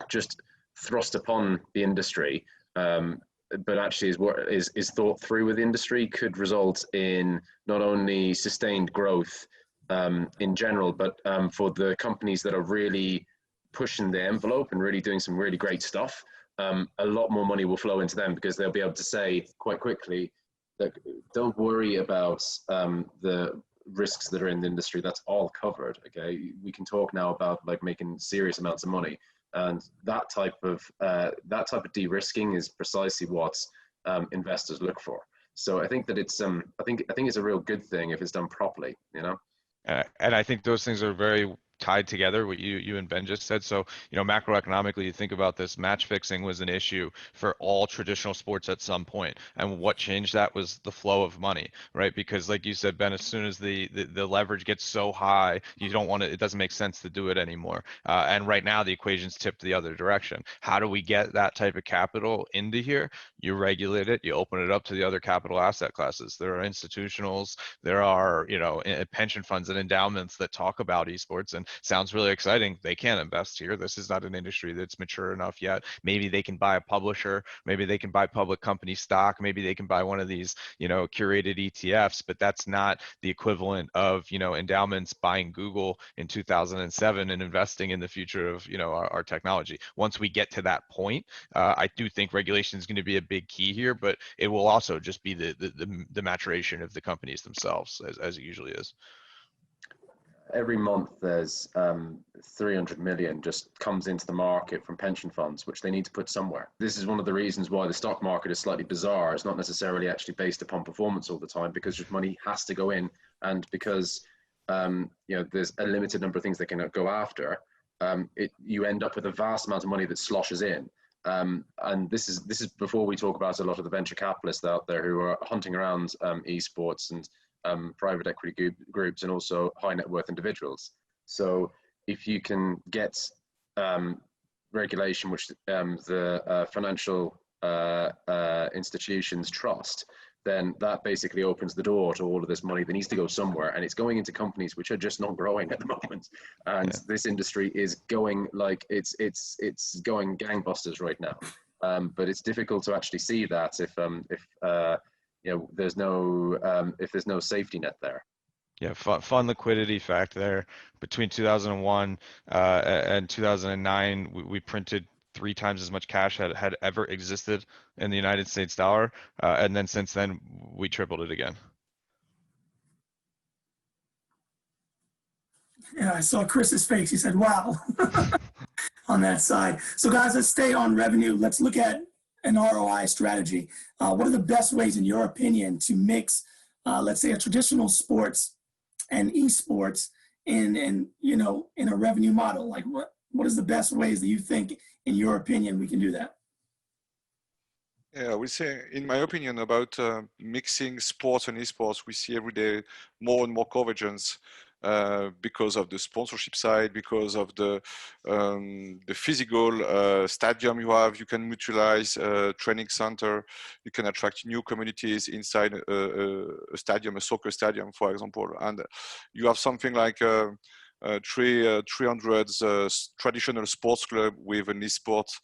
just thrust upon the industry, but actually is thought through with the industry, could result in not only sustained growth in general, but for the companies that are really pushing the envelope and really doing some really great stuff, a lot more money will flow into them, because they'll be able to say quite quickly that don't worry about the risks that are in the industry. That's all covered. Okay, we can talk now about like making serious amounts of money, and that type of de-risking is precisely what investors look for. So I think that it's I think it's a real good thing if it's done properly, you know. And I think those things are very tied together, what you and Ben just said. So, macroeconomically, you think about this, match fixing was an issue for all traditional sports at some point. And what changed that was the flow of money, right? Because like you said, Ben, as soon as the leverage gets so high, you don't want to, it doesn't make sense to do it anymore. And right now the equation's tipped the other direction. How do we get that type of capital into here? You regulate it, you open it up to the other capital asset classes. There are institutionals, there are, pension funds and endowments that talk about esports, and sounds really exciting. They can't invest here. This is not an industry that's mature enough yet. Maybe they can buy a publisher, maybe they can buy public company stock, maybe they can buy one of these, curated ETFs, but that's not the equivalent of, endowments buying Google in 2007 and investing in the future of, our technology. Once we get to that point, I do think regulation is going to be a big key here, but it will also just be the maturation of the companies themselves, as it usually is. Every month there's 300 million just comes into the market from pension funds, which they need to put somewhere. This is one of the reasons why the stock market is slightly bizarre. It's not necessarily actually based upon performance all the time, because just money has to go in, and because there's a limited number of things they can go after. You end up with a vast amount of money that sloshes in. And this is before we talk about a lot of the venture capitalists out there who are hunting around esports and private equity groups, and also high net worth individuals. So if you can get regulation which the financial institutions trust, then that basically opens the door to all of this money that needs to go somewhere, and it's going into companies which are just not growing at the moment. And this industry is going like it's going gangbusters right now. But it's difficult to actually see that if there's no safety net there. Yeah, fun liquidity fact there. Between 2001 and 2009, we printed 3 times as much cash had ever existed in the United States dollar, and then since then we tripled it again. Yeah, I saw Chris's face. He said, "Wow," on that side. So, guys, let's stay on revenue. Let's look at an ROI strategy. What are the best ways, in your opinion, to mix, let's say, a traditional sports and esports in a revenue model? Like, what is the best ways that you think, in your opinion, we can do that? Yeah, we say, in my opinion, about mixing sports and esports, we see every day more and more convergence because of the sponsorship side, because of the physical stadium you have. You can utilize a training center. You can attract new communities inside a stadium, a soccer stadium, for example. And you have something like 300 traditional sports club with an esports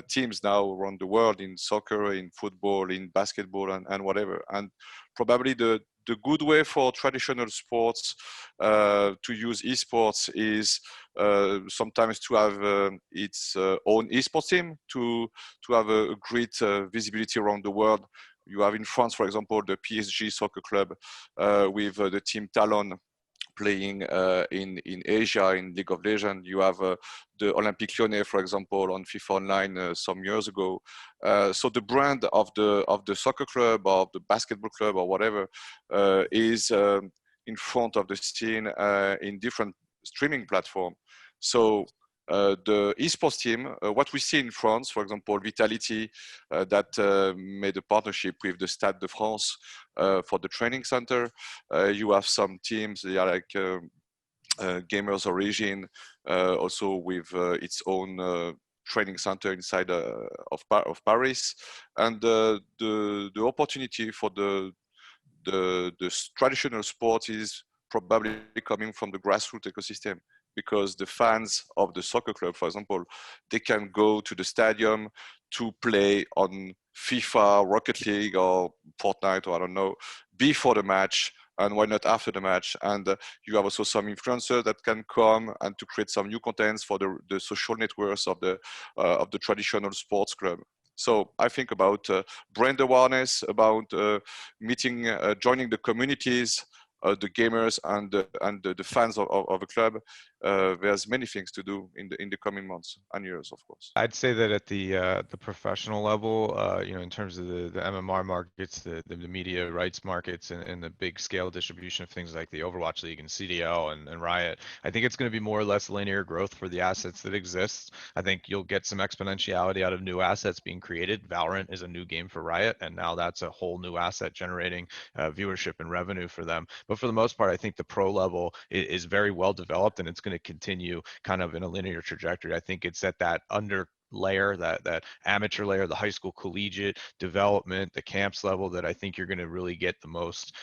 teams now around the world, in soccer, in football, in basketball, and whatever. And probably the good way for traditional sports to use esports is sometimes to have its own esports team, to have a great visibility around the world. You have in France, for example, the PSG soccer club with the team Talon playing in Asia in League of Legends. You have the Olympique Lyonnais, for example, on FIFA Online some years ago. So the brand of the soccer club or of the basketball club or whatever is in front of the scene in different streaming platforms. So the esports team, what we see in France, for example, Vitality, that made a partnership with the Stade de France for the training center. You have some teams, they are like Gamers Origin, also with its own training center inside of Paris. And the opportunity for the traditional sport is probably coming from the grassroots ecosystem, because the fans of the soccer club, for example, they can go to the stadium to play on FIFA, Rocket League, or Fortnite, or I don't know, before the match, and why not after the match? And you have also some influencers that can come and to create some new contents for the social networks of the traditional sports club. So I think about brand awareness, about meeting, joining the communities, the gamers and the fans of a club. There's many things to do in the coming months and years, of course. I'd say that at the professional level, in terms of the MMR markets, the media rights markets, and the big scale distribution of things like the Overwatch League and CDL and Riot, I think it's going to be more or less linear growth for the assets that exist. I think you'll get some exponentiality out of new assets being created. Valorant is a new game for Riot, and now that's a whole new asset generating viewership and revenue for them. But for the most part, I think the pro level is very well developed, and it's going to continue kind of in a linear trajectory. I think it's at that under layer, that amateur layer, the high school collegiate development, the camps level, that I think you're going to really get the most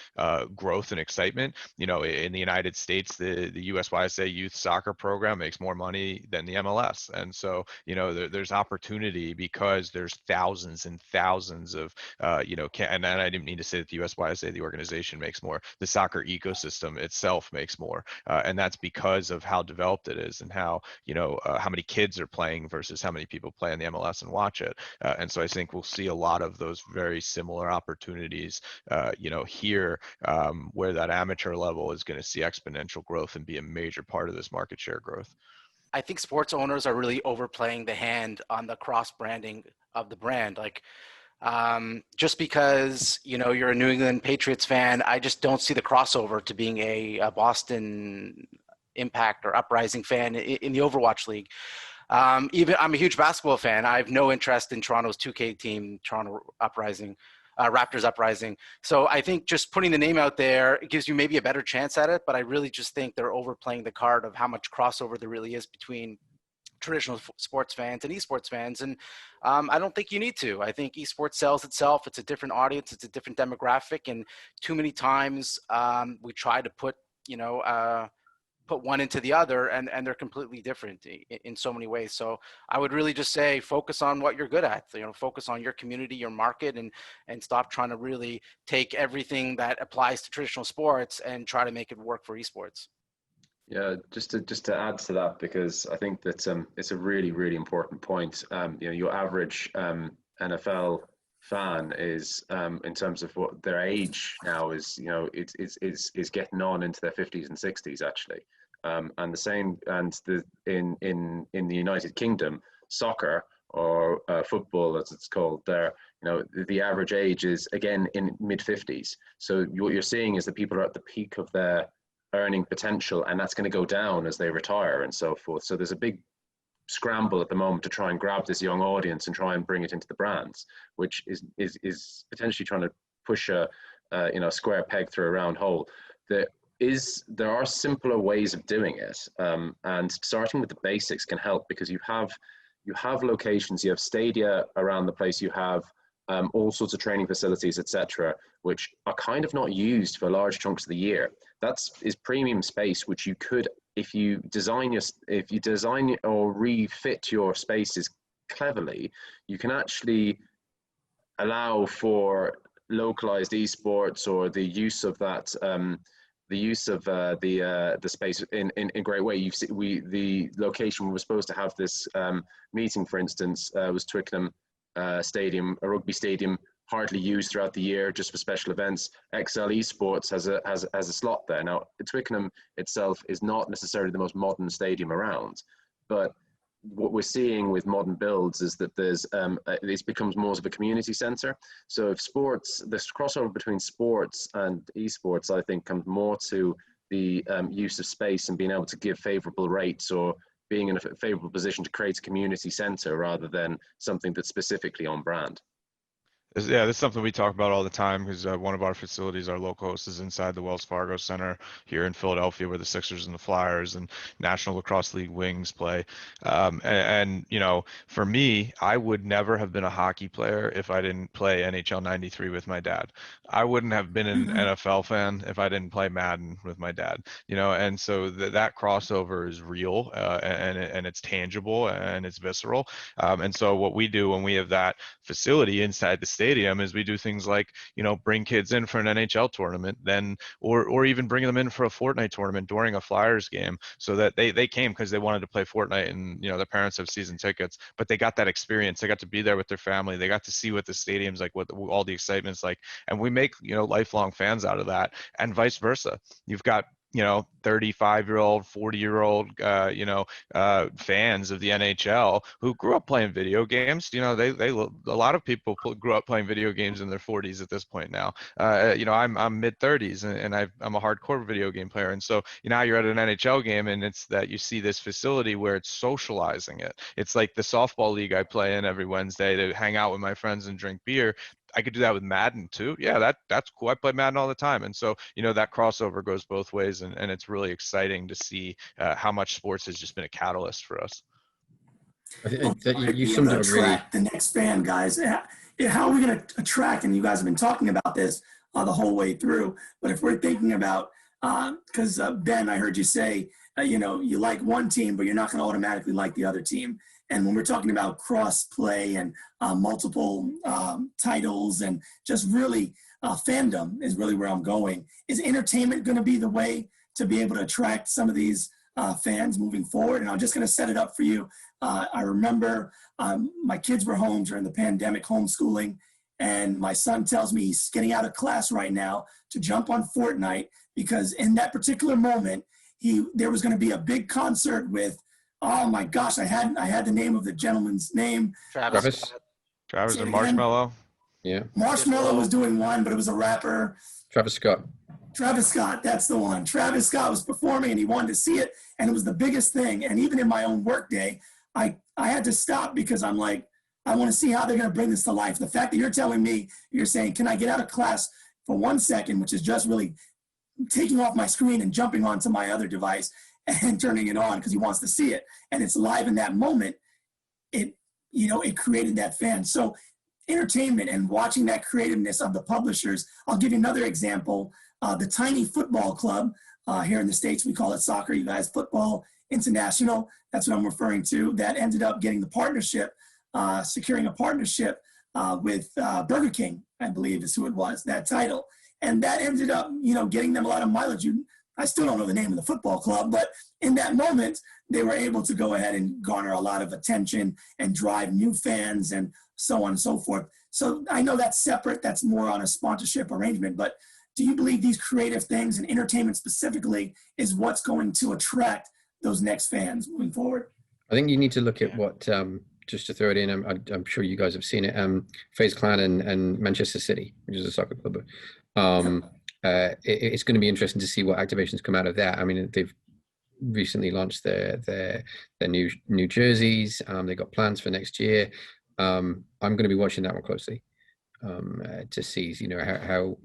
growth and excitement. In the United States, the USYSA youth soccer program makes more money than the MLS, and so there's opportunity because there's thousands and thousands of and I didn't mean to say that the USYSA, the organization, makes more. The soccer ecosystem itself makes more, and that's because of how developed it is and how many kids are playing versus how many people play in the MLS and watch it. And so I think we'll see a lot of those very similar opportunities, here, where that amateur level is going to see exponential growth and be a major part of this market share growth. I think sports owners are really overplaying the hand on the cross branding of the brand. Like, just because you're a New England Patriots fan, I just don't see the crossover to being a Boston Impact or Uprising fan in the Overwatch League. Even I'm a huge basketball fan. I have no interest in Toronto's 2K team, Toronto Uprising, Raptors Uprising. So I think just putting the name out there, it gives you maybe a better chance at it. But I really just think they're overplaying the card of how much crossover there really is between traditional sports fans and esports fans. And I don't think you need to. I think esports sells itself. It's a different audience. It's a different demographic. And too many times we try to put one into the other, and they're completely different in so many ways. So I would really just say focus on what you're good at, focus on your community, your market, and stop trying to really take everything that applies to traditional sports and try to make it work for esports. Yeah, just to add to that, because I think that it's a really, really important point. Your average NFL fan is, in terms of what their age now is, it's getting on into their 50s and 60s actually. And the same, and in the United Kingdom, soccer or football, as it's called there, the average age is again in mid 50s. So what you're seeing is that people are at the peak of their earning potential, and that's going to go down as they retire and so forth. So there's a big scramble at the moment to try and grab this young audience and try and bring it into the brands, which is potentially trying to push a square peg through a round hole. There are simpler ways of doing it, and starting with the basics can help, because you have locations, you have stadia around the place, you have all sorts of training facilities, etc., which are kind of not used for large chunks of the year. Is premium space, which you could, if you design or refit your spaces cleverly, you can actually allow for localized esports or the use of that, the space in a great way. The location we were supposed to have this meeting, for instance, was Twickenham Stadium, a rugby stadium, hardly used throughout the year, just for special events. XL Esports has a slot there. Now, Twickenham itself is not necessarily the most modern stadium around, but what we're seeing with modern builds is that it becomes more of a community center. So if this crossover between sports and esports, I think, comes more to the use of space and being able to give favorable rates, or being in a favorable position to create a community center rather than something that's specifically on brand. Yeah, this is something we talk about all the time, because one of our facilities, our local host, is inside the Wells Fargo Center here in Philadelphia, where the Sixers and the Flyers and National Lacrosse League Wings play. And for me, I would never have been a hockey player if I didn't play NHL 93 with my dad. I wouldn't have been an NFL fan if I didn't play Madden with my dad. And so that crossover is real, and it's tangible and it's visceral. And so what we do when we have that facility inside the stadium stadium is we do things like, bring kids in for an NHL tournament, then or even bring them in for a Fortnite tournament during a Flyers game, so that they came because they wanted to play Fortnite, and their parents have season tickets, but they got that experience. They got to be there with their family. They got to see what the stadium's like, what all the excitement's like, and we make lifelong fans out of that, and vice versa. You've got 35-year-old, 40-year-old, fans of the NHL who grew up playing video games. A lot of people grew up playing video games in their 40s at this point now. I'm mid 30s, and I'm a hardcore video game player. And so now you're at an NHL game, and it's that you see this facility where it's socializing it. It's like the softball league I play in every Wednesday to hang out with my friends and drink beer. I could do that with Madden too. Yeah, that's cool. I play Madden all the time. And so, that crossover goes both ways, and it's really exciting to see how much sports has just been a catalyst for us. I think that you Be summed able it to up really. attract the next fan, guys. How are we going to attract? And you guys have been talking about this the whole way through. But if we're thinking about, because Ben, I heard you say, you like one team, but you're not going to automatically like the other team. And when we're talking about cross play and multiple titles and just really fandom is really where I'm going. Is entertainment going to be the way to be able to attract some of these fans moving forward? And I'm just going to set it up for you. I remember my kids were home during the pandemic, homeschooling, and my son tells me he's getting out of class right now to jump on Fortnite because in that particular moment, there was going to be a big concert with, oh my gosh, I had the name of the gentleman's name. Travis and Marshmallow. Yeah. Marshmallow was doing one, but it was a rapper. Travis Scott, that's the one. Travis Scott was performing and he wanted to see it, and it was the biggest thing. And even in my own work day, I had to stop because I'm like, I want to see how they're going to bring this to life. The fact that you're telling me, you're saying, can I get out of class for 1 second, which is just really taking off my screen and jumping onto my other device and turning it on because he wants to see it. And it's live in that moment. It created that fan. So entertainment and watching that creativeness of the publishers. I'll give you another example. The Tiny Football Club here in the States, we call it soccer, you guys, Football International. That's what I'm referring to. That ended up getting the partnership, securing a partnership with Burger King, I believe is who it was, that title. And that ended up, getting them a lot of mileage. I still don't know the name of the football club, but in that moment, they were able to go ahead and garner a lot of attention and drive new fans and so on and so forth. So I know that's separate. That's more on a sponsorship arrangement. But do you believe these creative things and entertainment specifically is what's going to attract those next fans moving forward? I think you need to look at what, just to throw it in, I'm sure you guys have seen it, FaZe Clan and Manchester City, which is a soccer club. It's going to be interesting to see what activations come out of that. I mean, they've recently launched their new jerseys. They've got plans for next year. I'm going to be watching that one closely to see, how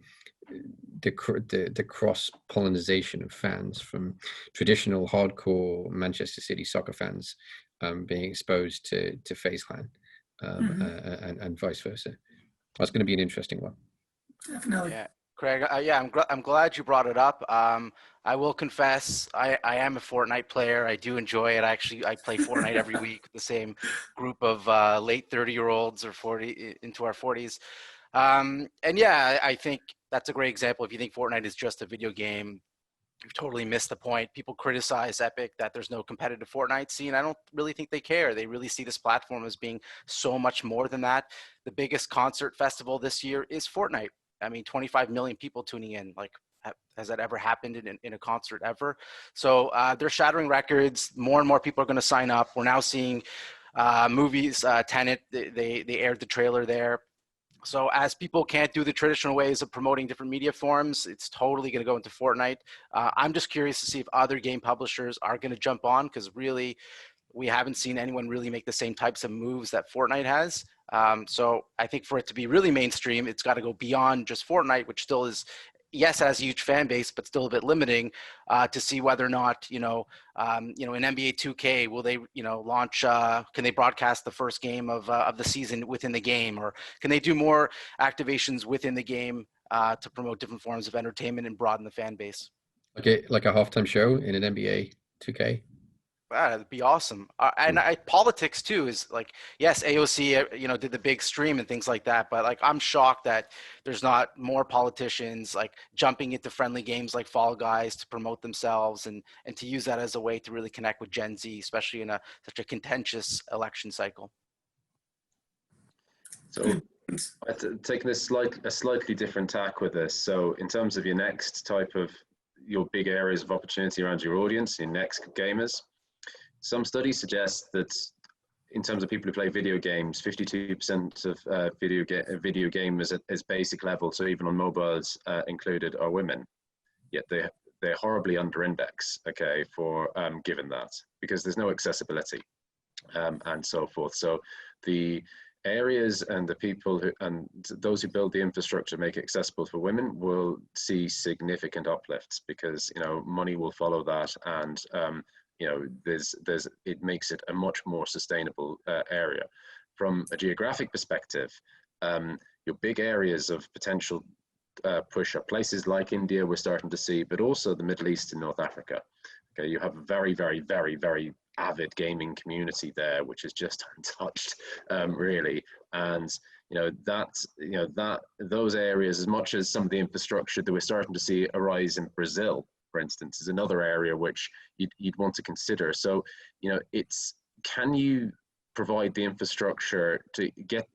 the cross pollination of fans from traditional hardcore Manchester City soccer fans being exposed to FaZe Clan and vice versa. That's going to be an interesting one. Definitely. Yeah. Craig, I'm glad you brought it up. I will confess, I am a Fortnite player. I do enjoy it. I play Fortnite every week with the same group of late 30-year-olds or 40 into our 40s. And yeah, I think that's a great example. If you think Fortnite is just a video game, you've totally missed the point. People criticize Epic that there's no competitive Fortnite scene. I don't really think they care. They really see this platform as being so much more than that. The biggest concert festival this year is Fortnite. I mean, 25 million people tuning in. Like, has that ever happened in a concert ever? So they're shattering records. More and more people are going to sign up. We're now seeing movies. Tenet, they aired the trailer there. So as people can't do the traditional ways of promoting different media forms, it's totally going to go into Fortnite. I'm just curious to see if other game publishers are going to jump on, because really, we haven't seen anyone really make the same types of moves that Fortnite has. So I think for it to be really mainstream, it's got to go beyond just Fortnite, which still is, yes, has a huge fan base, but still a bit limiting, to see whether or not, in NBA 2K, will they, launch, can they broadcast the first game of the season within the game, or can they do more activations within the game to promote different forms of entertainment and broaden the fan base? Like a halftime show in an NBA 2K. That'd be awesome. And politics too is like, yes, AOC, did the big stream and things like that. But like, I'm shocked that there's not more politicians like jumping into friendly games like Fall Guys to promote themselves and to use that as a way to really connect with Gen Z, especially in such a contentious election cycle. So taking a slightly different tack with this. So in terms of your next type of your big areas of opportunity around your audience, your next gamers, some studies suggest that in terms of people who play video games, 52% of video gamers as basic level, so even on mobiles included, are women. Yet they're horribly under index, okay, for given that, because there's no accessibility and so forth. So the areas and the people who and those who build the infrastructure make it accessible for women will see significant uplifts, because money will follow that, and it makes it a much more sustainable area. From a geographic perspective, your big areas of potential push are places like India, we're starting to see, but also the Middle East and North Africa. Okay, you have a very, very, very, very avid gaming community there, which is just untouched, really. And those areas, as much as some of the infrastructure that we're starting to see arise in Brazil, for instance, is another area which you'd want to consider. So, can you provide the infrastructure to get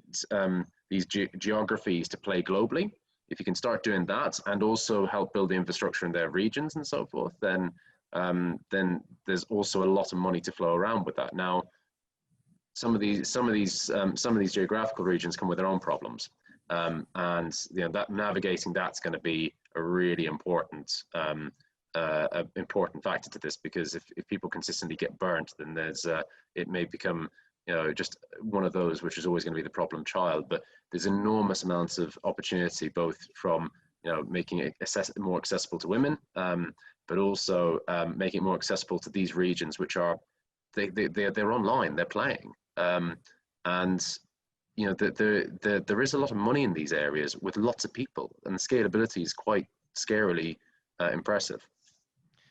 these geographies to play globally? If you can start doing that and also help build the infrastructure in their regions and so forth, then there's also a lot of money to flow around with that. Now, some of these geographical regions come with their own problems, and that navigating that's going to be a really important factor to this, because if people consistently get burnt, then it may become just one of those which is always going to be the problem child. But there's enormous amounts of opportunity, both from making it more accessible to women, but also making it more accessible to these regions, which are they're online, they're playing, and there is a lot of money in these areas with lots of people, and the scalability is quite scarily impressive.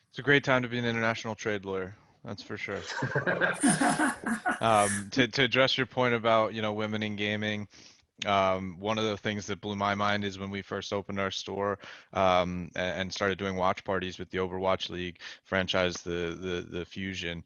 It's a great time to be an international trade lawyer. That's for sure. To address your point about women in gaming, one of the things that blew my mind is when we first opened our store and started doing watch parties with the Overwatch League franchise, the Fusion.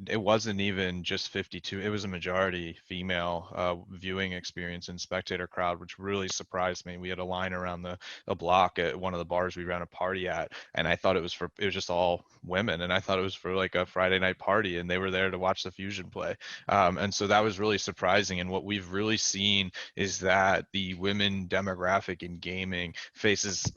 It wasn't even just 52. It was a majority female viewing experience and spectator crowd, which really surprised me. We had a line around a block at one of the bars we ran a party at, and I thought it was just all women, and I thought it was for like a Friday night party, and they were there to watch the Fusion play. And so that was really surprising. And what we've really seen is that the women demographic in gaming faces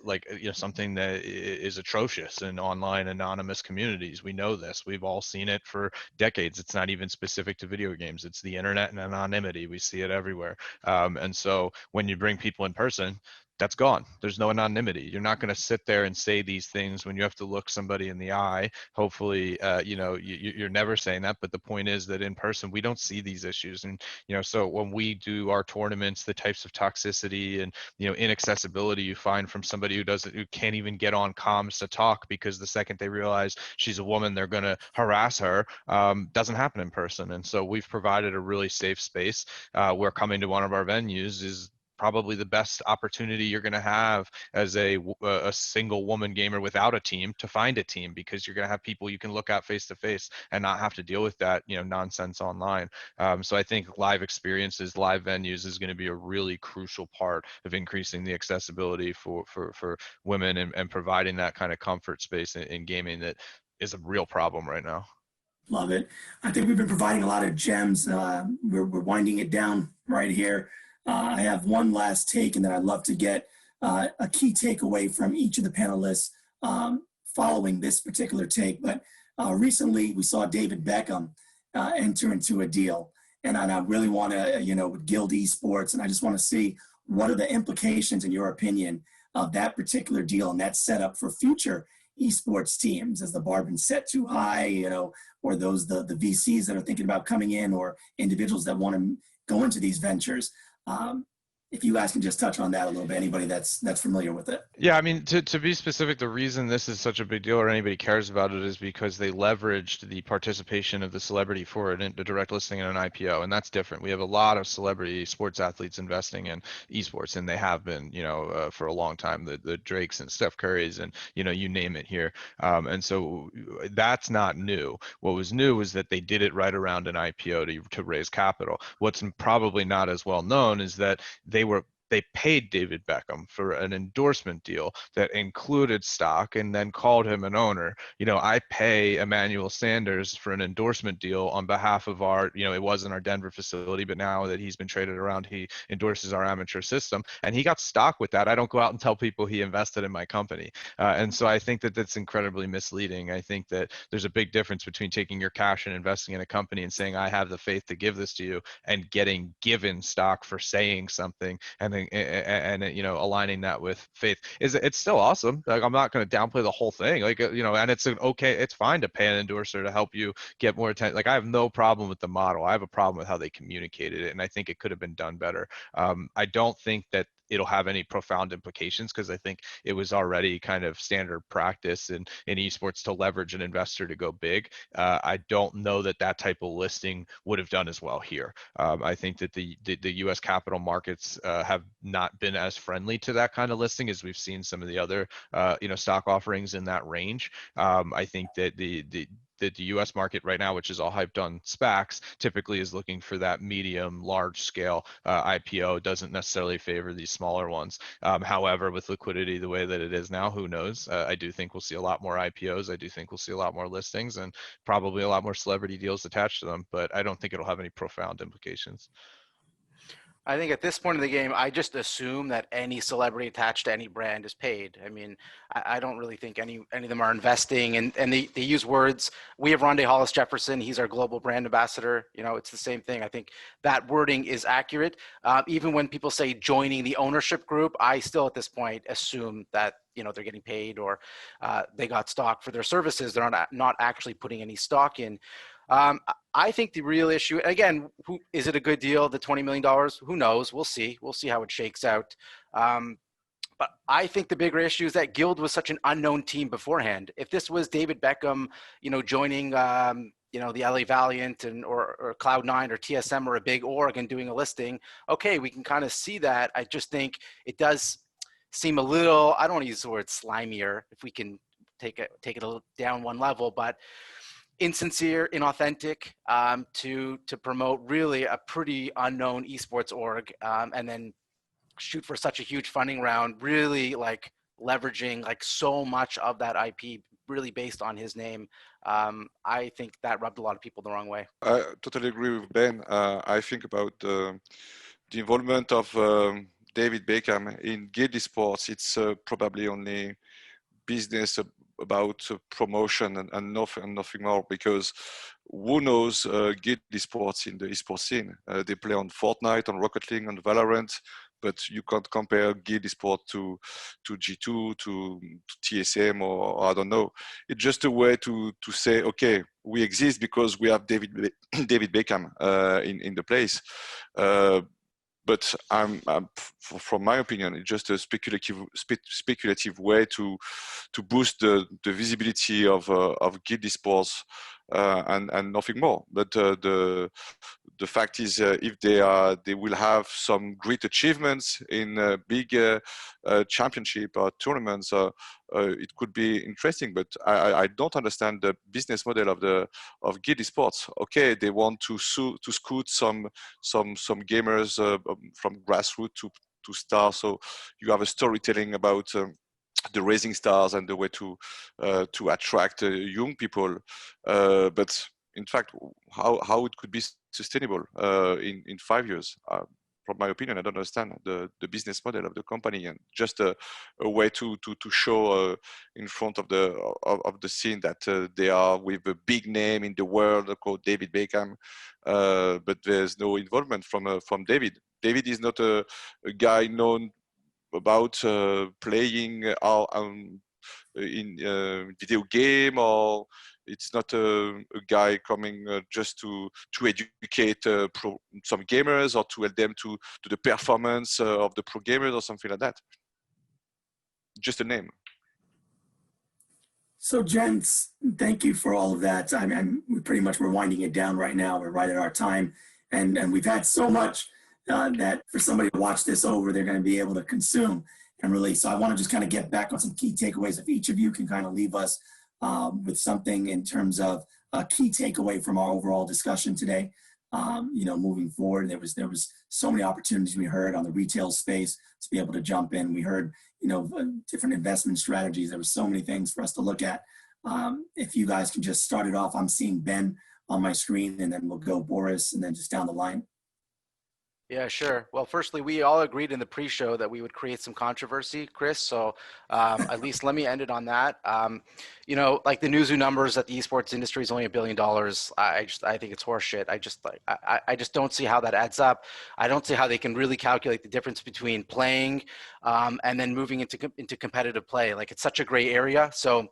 something that is atrocious in online anonymous communities. We know this. We've all seen it for decades. It's not even specific to video games. It's the internet and anonymity. We see it everywhere. And so when you bring people in person, that's gone. There's no anonymity. You're not going to sit there and say these things when you have to look somebody in the eye. Hopefully, you're never saying that. But the point is that in person, we don't see these issues. And, so when we do our tournaments, the types of toxicity and, inaccessibility you find from somebody who can't even get on comms to talk, because the second they realize she's a woman, they're going to harass her, doesn't happen in person. And so we've provided a really safe space where coming to one of our venues is probably the best opportunity you're going to have as a single woman gamer without a team to find a team, because you're going to have people you can look at face to face and not have to deal with that nonsense online. So I think live experiences, live venues is going to be a really crucial part of increasing the accessibility for women and providing that kind of comfort space in gaming that is a real problem right now. Love it. I think we've been providing a lot of gems. We're winding it down right here. I have one last take, and then I'd love to get a key takeaway from each of the panelists following this particular take. But recently, we saw David Beckham enter into a deal, and I really want to, with Guild Esports, and I just want to see what are the implications, in your opinion, of that particular deal and that setup for future esports teams. Has the bar been set too high, or those the VCs that are thinking about coming in, or individuals that want to go into these ventures? if you guys can just touch on that a little bit, anybody that's familiar with it. Yeah, I mean, to be specific, the reason this is such a big deal or anybody cares about it is because they leveraged the participation of the celebrity for it in the direct listing in an IPO, and that's different. We have a lot of celebrity sports athletes investing in esports, and they have been, for a long time. The Drakes and Steph Currys and you name it here, and so that's not new. What was new was that they did it right around an IPO to raise capital. What's probably not as well known is that they paid David Beckham for an endorsement deal that included stock and then called him an owner. I pay Emmanuel Sanders for an endorsement deal on behalf of our, it wasn't our Denver facility, but now that he's been traded around, he endorses our amateur system, and he got stock with that. I don't go out and tell people he invested in my company. And so I think that that's incredibly misleading. I think that there's a big difference between taking your cash and investing in a company and saying, I have the faith to give this to you, and getting given stock for saying something, and then aligning that with faith. It's still awesome. Like, I'm not going to downplay the whole thing, and it's fine to pay an endorser to help you get more attention. Like, I have no problem with the model. I have a problem with how they communicated it, and I think it could have been done better. I don't think that it'll have any profound implications, because I think it was already kind of standard practice in esports to leverage an investor to go big. I don't know that type of listing would have done as well here. I think that the U.S. capital markets have not been as friendly to that kind of listing as we've seen some of the other stock offerings in that range. I think that the U.S. market right now, which is all hyped on SPACs, typically is looking for that medium, large scale IPO. Doesn't necessarily favor these smaller ones. However, with liquidity the way that it is now, who knows? I do think we'll see a lot more IPOs. I do think we'll see a lot more listings, and probably a lot more celebrity deals attached to them, but I don't think it'll have any profound implications. I think at this point in the game, I just assume that any celebrity attached to any brand is paid. I mean, I don't really think any of them are investing, and they use words. We have Rondé Hollis Jefferson. He's our global brand ambassador. It's the same thing. I think that wording is accurate. Even when people say joining the ownership group, I still at this point assume that they're getting paid, or they got stock for their services. They're not actually putting any stock in. I think the real issue, again, is it a good deal, the $20 million? Who knows? We'll see. We'll see how it shakes out. But I think the bigger issue is that Guild was such an unknown team beforehand. If this was David Beckham, joining, the LA Valiant or Cloud9 or TSM or a big org and doing a listing, okay, we can kind of see that. I just think it does seem a little, I don't want to use the word slimier, if we can take it a little down one level, but insincere, inauthentic, to promote really a pretty unknown esports org, and then shoot for such a huge funding round, really like leveraging like so much of that IP really based on his name. I think that rubbed a lot of people the wrong way. I totally agree with Ben. I think about the involvement of David Beckham in Guild Esports. It's probably only business about promotion and nothing more, because who knows Guild Esports in the esports scene? They play on Fortnite, on Rocket League, on Valorant, but you can't compare Guild Esports to G2, to TSM, or I don't know. It's just a way to say, okay, we exist because we have David Beckham in the place. But from my opinion, it's just a speculative way to boost the visibility of Guild Esports, and nothing more. But the fact is, if they will have some great achievements in big championship or tournaments, it could be interesting. But I don't understand the business model of Guild Esports. Okay, they want to scoot some gamers from grassroots to stars. So you have a storytelling about the raising stars and the way to attract young people. But in fact, how it could be sustainable in 5 years? From my opinion, I don't understand the business model of the company, and just a way to show in front of the scene that they are with a big name in the world called David Beckham, but there's no involvement from David. David is not a guy known about playing in video game, or it's not a guy coming just to educate some gamers or to help them to the performance of the pro gamers or something like that. Just a name. So, gents, thank you for all of that. I mean, we're winding it down right now. We're right at our time, and we've had so much that for somebody to watch this over, they're going to be able to consume and release. So, I want to just kind of get back on some key takeaways. If each of you can kind of leave us with something in terms of a key takeaway from our overall discussion today. Moving forward, there was so many opportunities we heard on the retail space to be able to jump in. We heard different investment strategies. There were so many things for us to look at. If you guys can just start it off, I'm seeing Ben on my screen, and then we'll go Boris, and then just down the line. Yeah, sure. Well, firstly, we all agreed in the pre-show that we would create some controversy, Chris. So at least let me end it on that. Like the Newzoo numbers that the esports industry is only $1 billion. I think it's horseshit. I just don't see how that adds up. I don't see how they can really calculate the difference between playing and then moving into competitive play. Like, it's such a gray area. So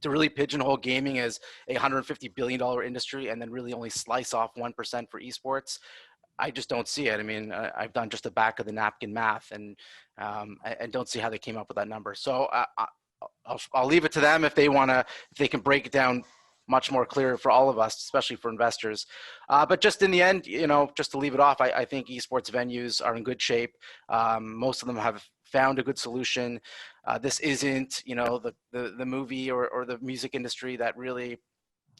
to really pigeonhole gaming as a $150 billion industry and then really only slice off 1% for esports, I just don't see it. I mean, I've done just the back of the napkin math, and don't see how they came up with that number. So I'll leave it to them if they can break it down much more clear for all of us, especially for investors. But just in the end, just to leave it off, I think esports venues are in good shape. Most of them have found a good solution. This isn't, the movie or the music industry that really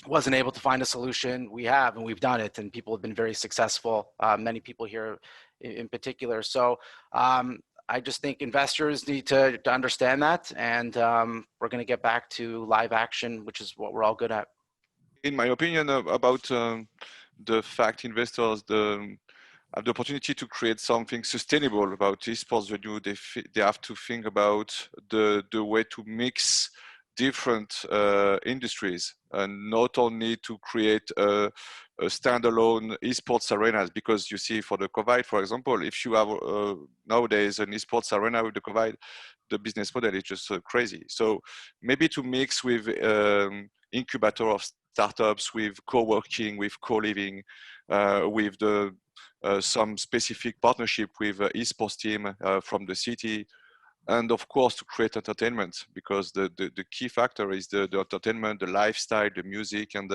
wasn't able to find a solution. We have, and we've done it, and people have been very successful. Many people here in particular. So I just think investors need to understand that, and we're going to get back to live action, which is what we're all good at. In my opinion, about the fact investors have the opportunity to create something sustainable about esports venue, they have to think about the way to mix different industries, and not only to create a standalone esports arenas, because you see, for the COVID, for example, if you have nowadays an esports arena with the COVID, the business model is just crazy. So maybe to mix with incubator of startups, with co-working, with co-living, with some specific partnership with esports team from the city, and of course to create entertainment, because the key factor is the entertainment, the lifestyle, the music, and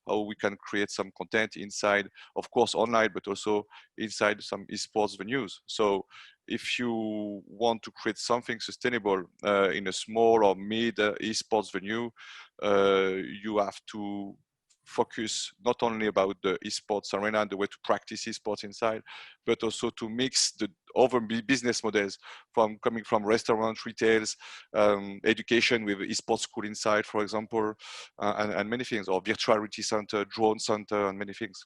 how we can create some content inside, of course online, but also inside some esports venues. So if you want to create something sustainable in a small or mid esports venue, you have to focus not only about the esports arena and the way to practice esports inside, but also to mix the other business models coming from restaurants, retails, education with esports school inside, for example, and many things, or virtual reality center, drone center, and many things.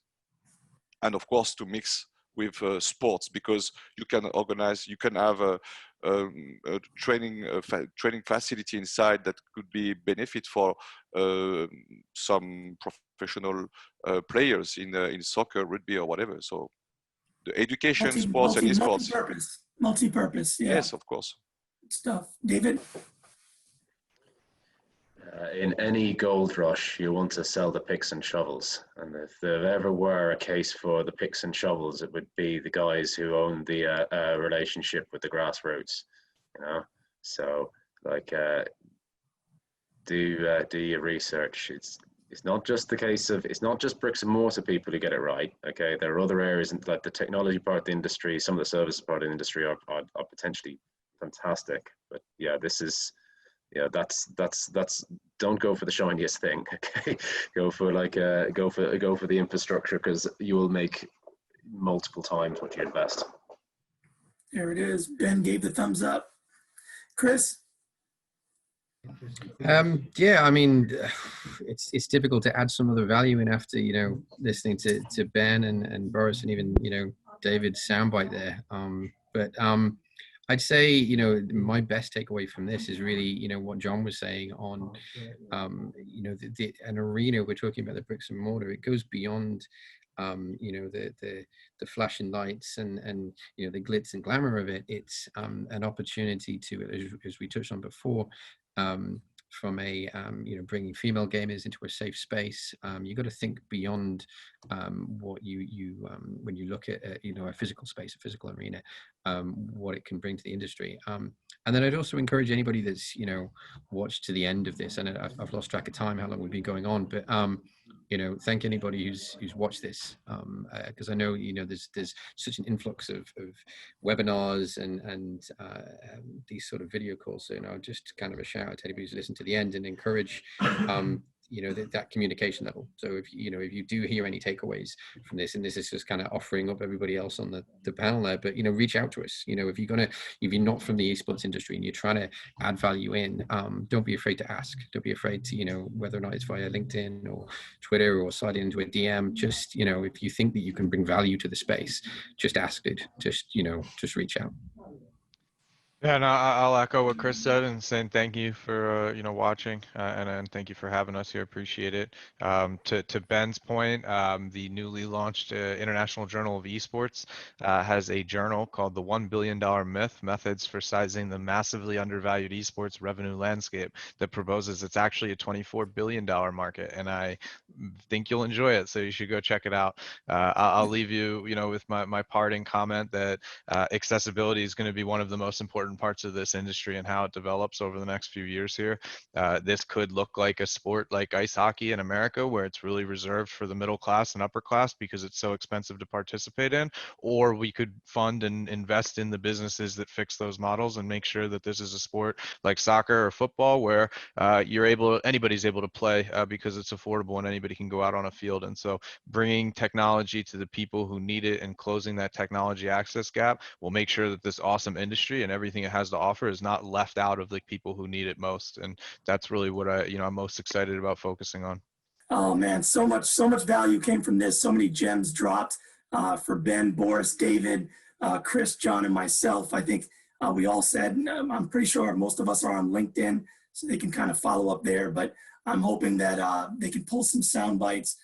And of course, to mix with sports, because you can have a training facility inside that could be benefit for some professional players in soccer, rugby, or whatever. So the education, sports, and esports. Multi-purpose. Yeah. Yes, of course. Good stuff. David? In any gold rush, you want to sell the picks and shovels. And if there ever were a case for the picks and shovels, it would be the guys who own the relationship with the grassroots. So like do your research. It's not just the case of, it's not just bricks and mortar people who get it right. Okay, there are other areas, like the technology part of the industry, some of the service part of the industry are potentially fantastic. But yeah, this is, that's don't go for the shiniest thing. Okay, go for the infrastructure, because you will make multiple times what you invest. There it is. Ben gave the thumbs up. Chris? Yeah, I mean, it's difficult to add some other value in after listening to Ben and Boris and even David's soundbite there. But I'd say my best takeaway from this is really what John was saying on an arena. We're talking about the bricks and mortar. It goes beyond the flashing lights and the glitz and glamour of it. It's an opportunity to, as we touched on before, from a bringing female gamers into a safe space. You got to think beyond what when you look at a physical space, a physical arena, what it can bring to the industry. And then I'd also encourage anybody that's watched to the end of this, and I've lost track of time how long we've been going on, but thank anybody who's watched this, because I know there's such an influx of webinars and these sort of video calls. So just kind of a shout out to anybody who's listened to the end and encourage that communication level. So if you do hear any takeaways from this, and this is just kind of offering up everybody else on the panel there, but reach out to us. If you're not from the esports industry and you're trying to add value in, don't be afraid to ask. Don't be afraid to whether or not it's via LinkedIn or Twitter or slide into a DM. Just if you think that you can bring value to the space, just ask it. Just reach out. Yeah, no, I'll echo what Chris said and saying thank you for watching and thank you for having us here. Appreciate it. To Ben's point, the newly launched International Journal of Esports has a journal called the $1 Billion Myth: Methods for Sizing the Massively Undervalued Esports Revenue Landscape, that proposes it's actually a $24 billion market, and I think you'll enjoy it. So you should go check it out. I'll leave you, with my parting comment that accessibility is going to be one of the most important parts of this industry and how it develops over the next few years here. This could look like a sport like ice hockey in America, where it's really reserved for the middle class and upper class because it's so expensive to participate in, or we could fund and invest in the businesses that fix those models and make sure that this is a sport like soccer or football where anybody's able to play because it's affordable and anybody can go out on a field. And so bringing technology to the people who need it and closing that technology access gap will make sure that this awesome industry and everything it has to offer is not left out of the people who need it most. And that's really what I'm most excited about focusing on. Oh man, so much value came from this. So many gems dropped for Ben, Boris, David, Chris, John, and myself. I think we all said, I'm pretty sure most of us are on LinkedIn, so they can kind of follow up there. But I'm hoping that they can pull some sound bites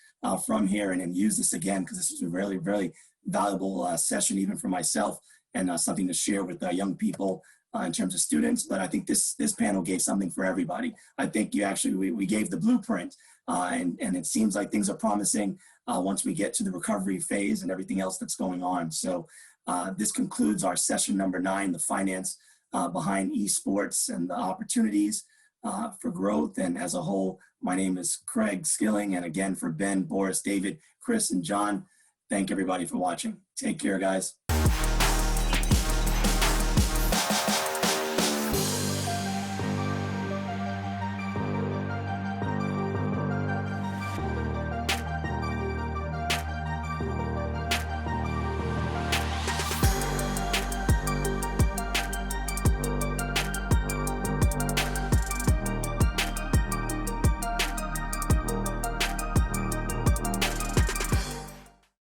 from here and use this again, because this was a really, really valuable session, even for myself, and something to share with young people in terms of students. But I think this panel gave something for everybody. I think we gave the blueprint, and it seems like things are promising once we get to the recovery phase and everything else that's going on. So this concludes our session number 9, the finance behind esports and the opportunities for growth. And as a whole, my name is Craig Skilling. And again, for Ben, Boris, David, Chris, and John, thank everybody for watching. Take care, guys.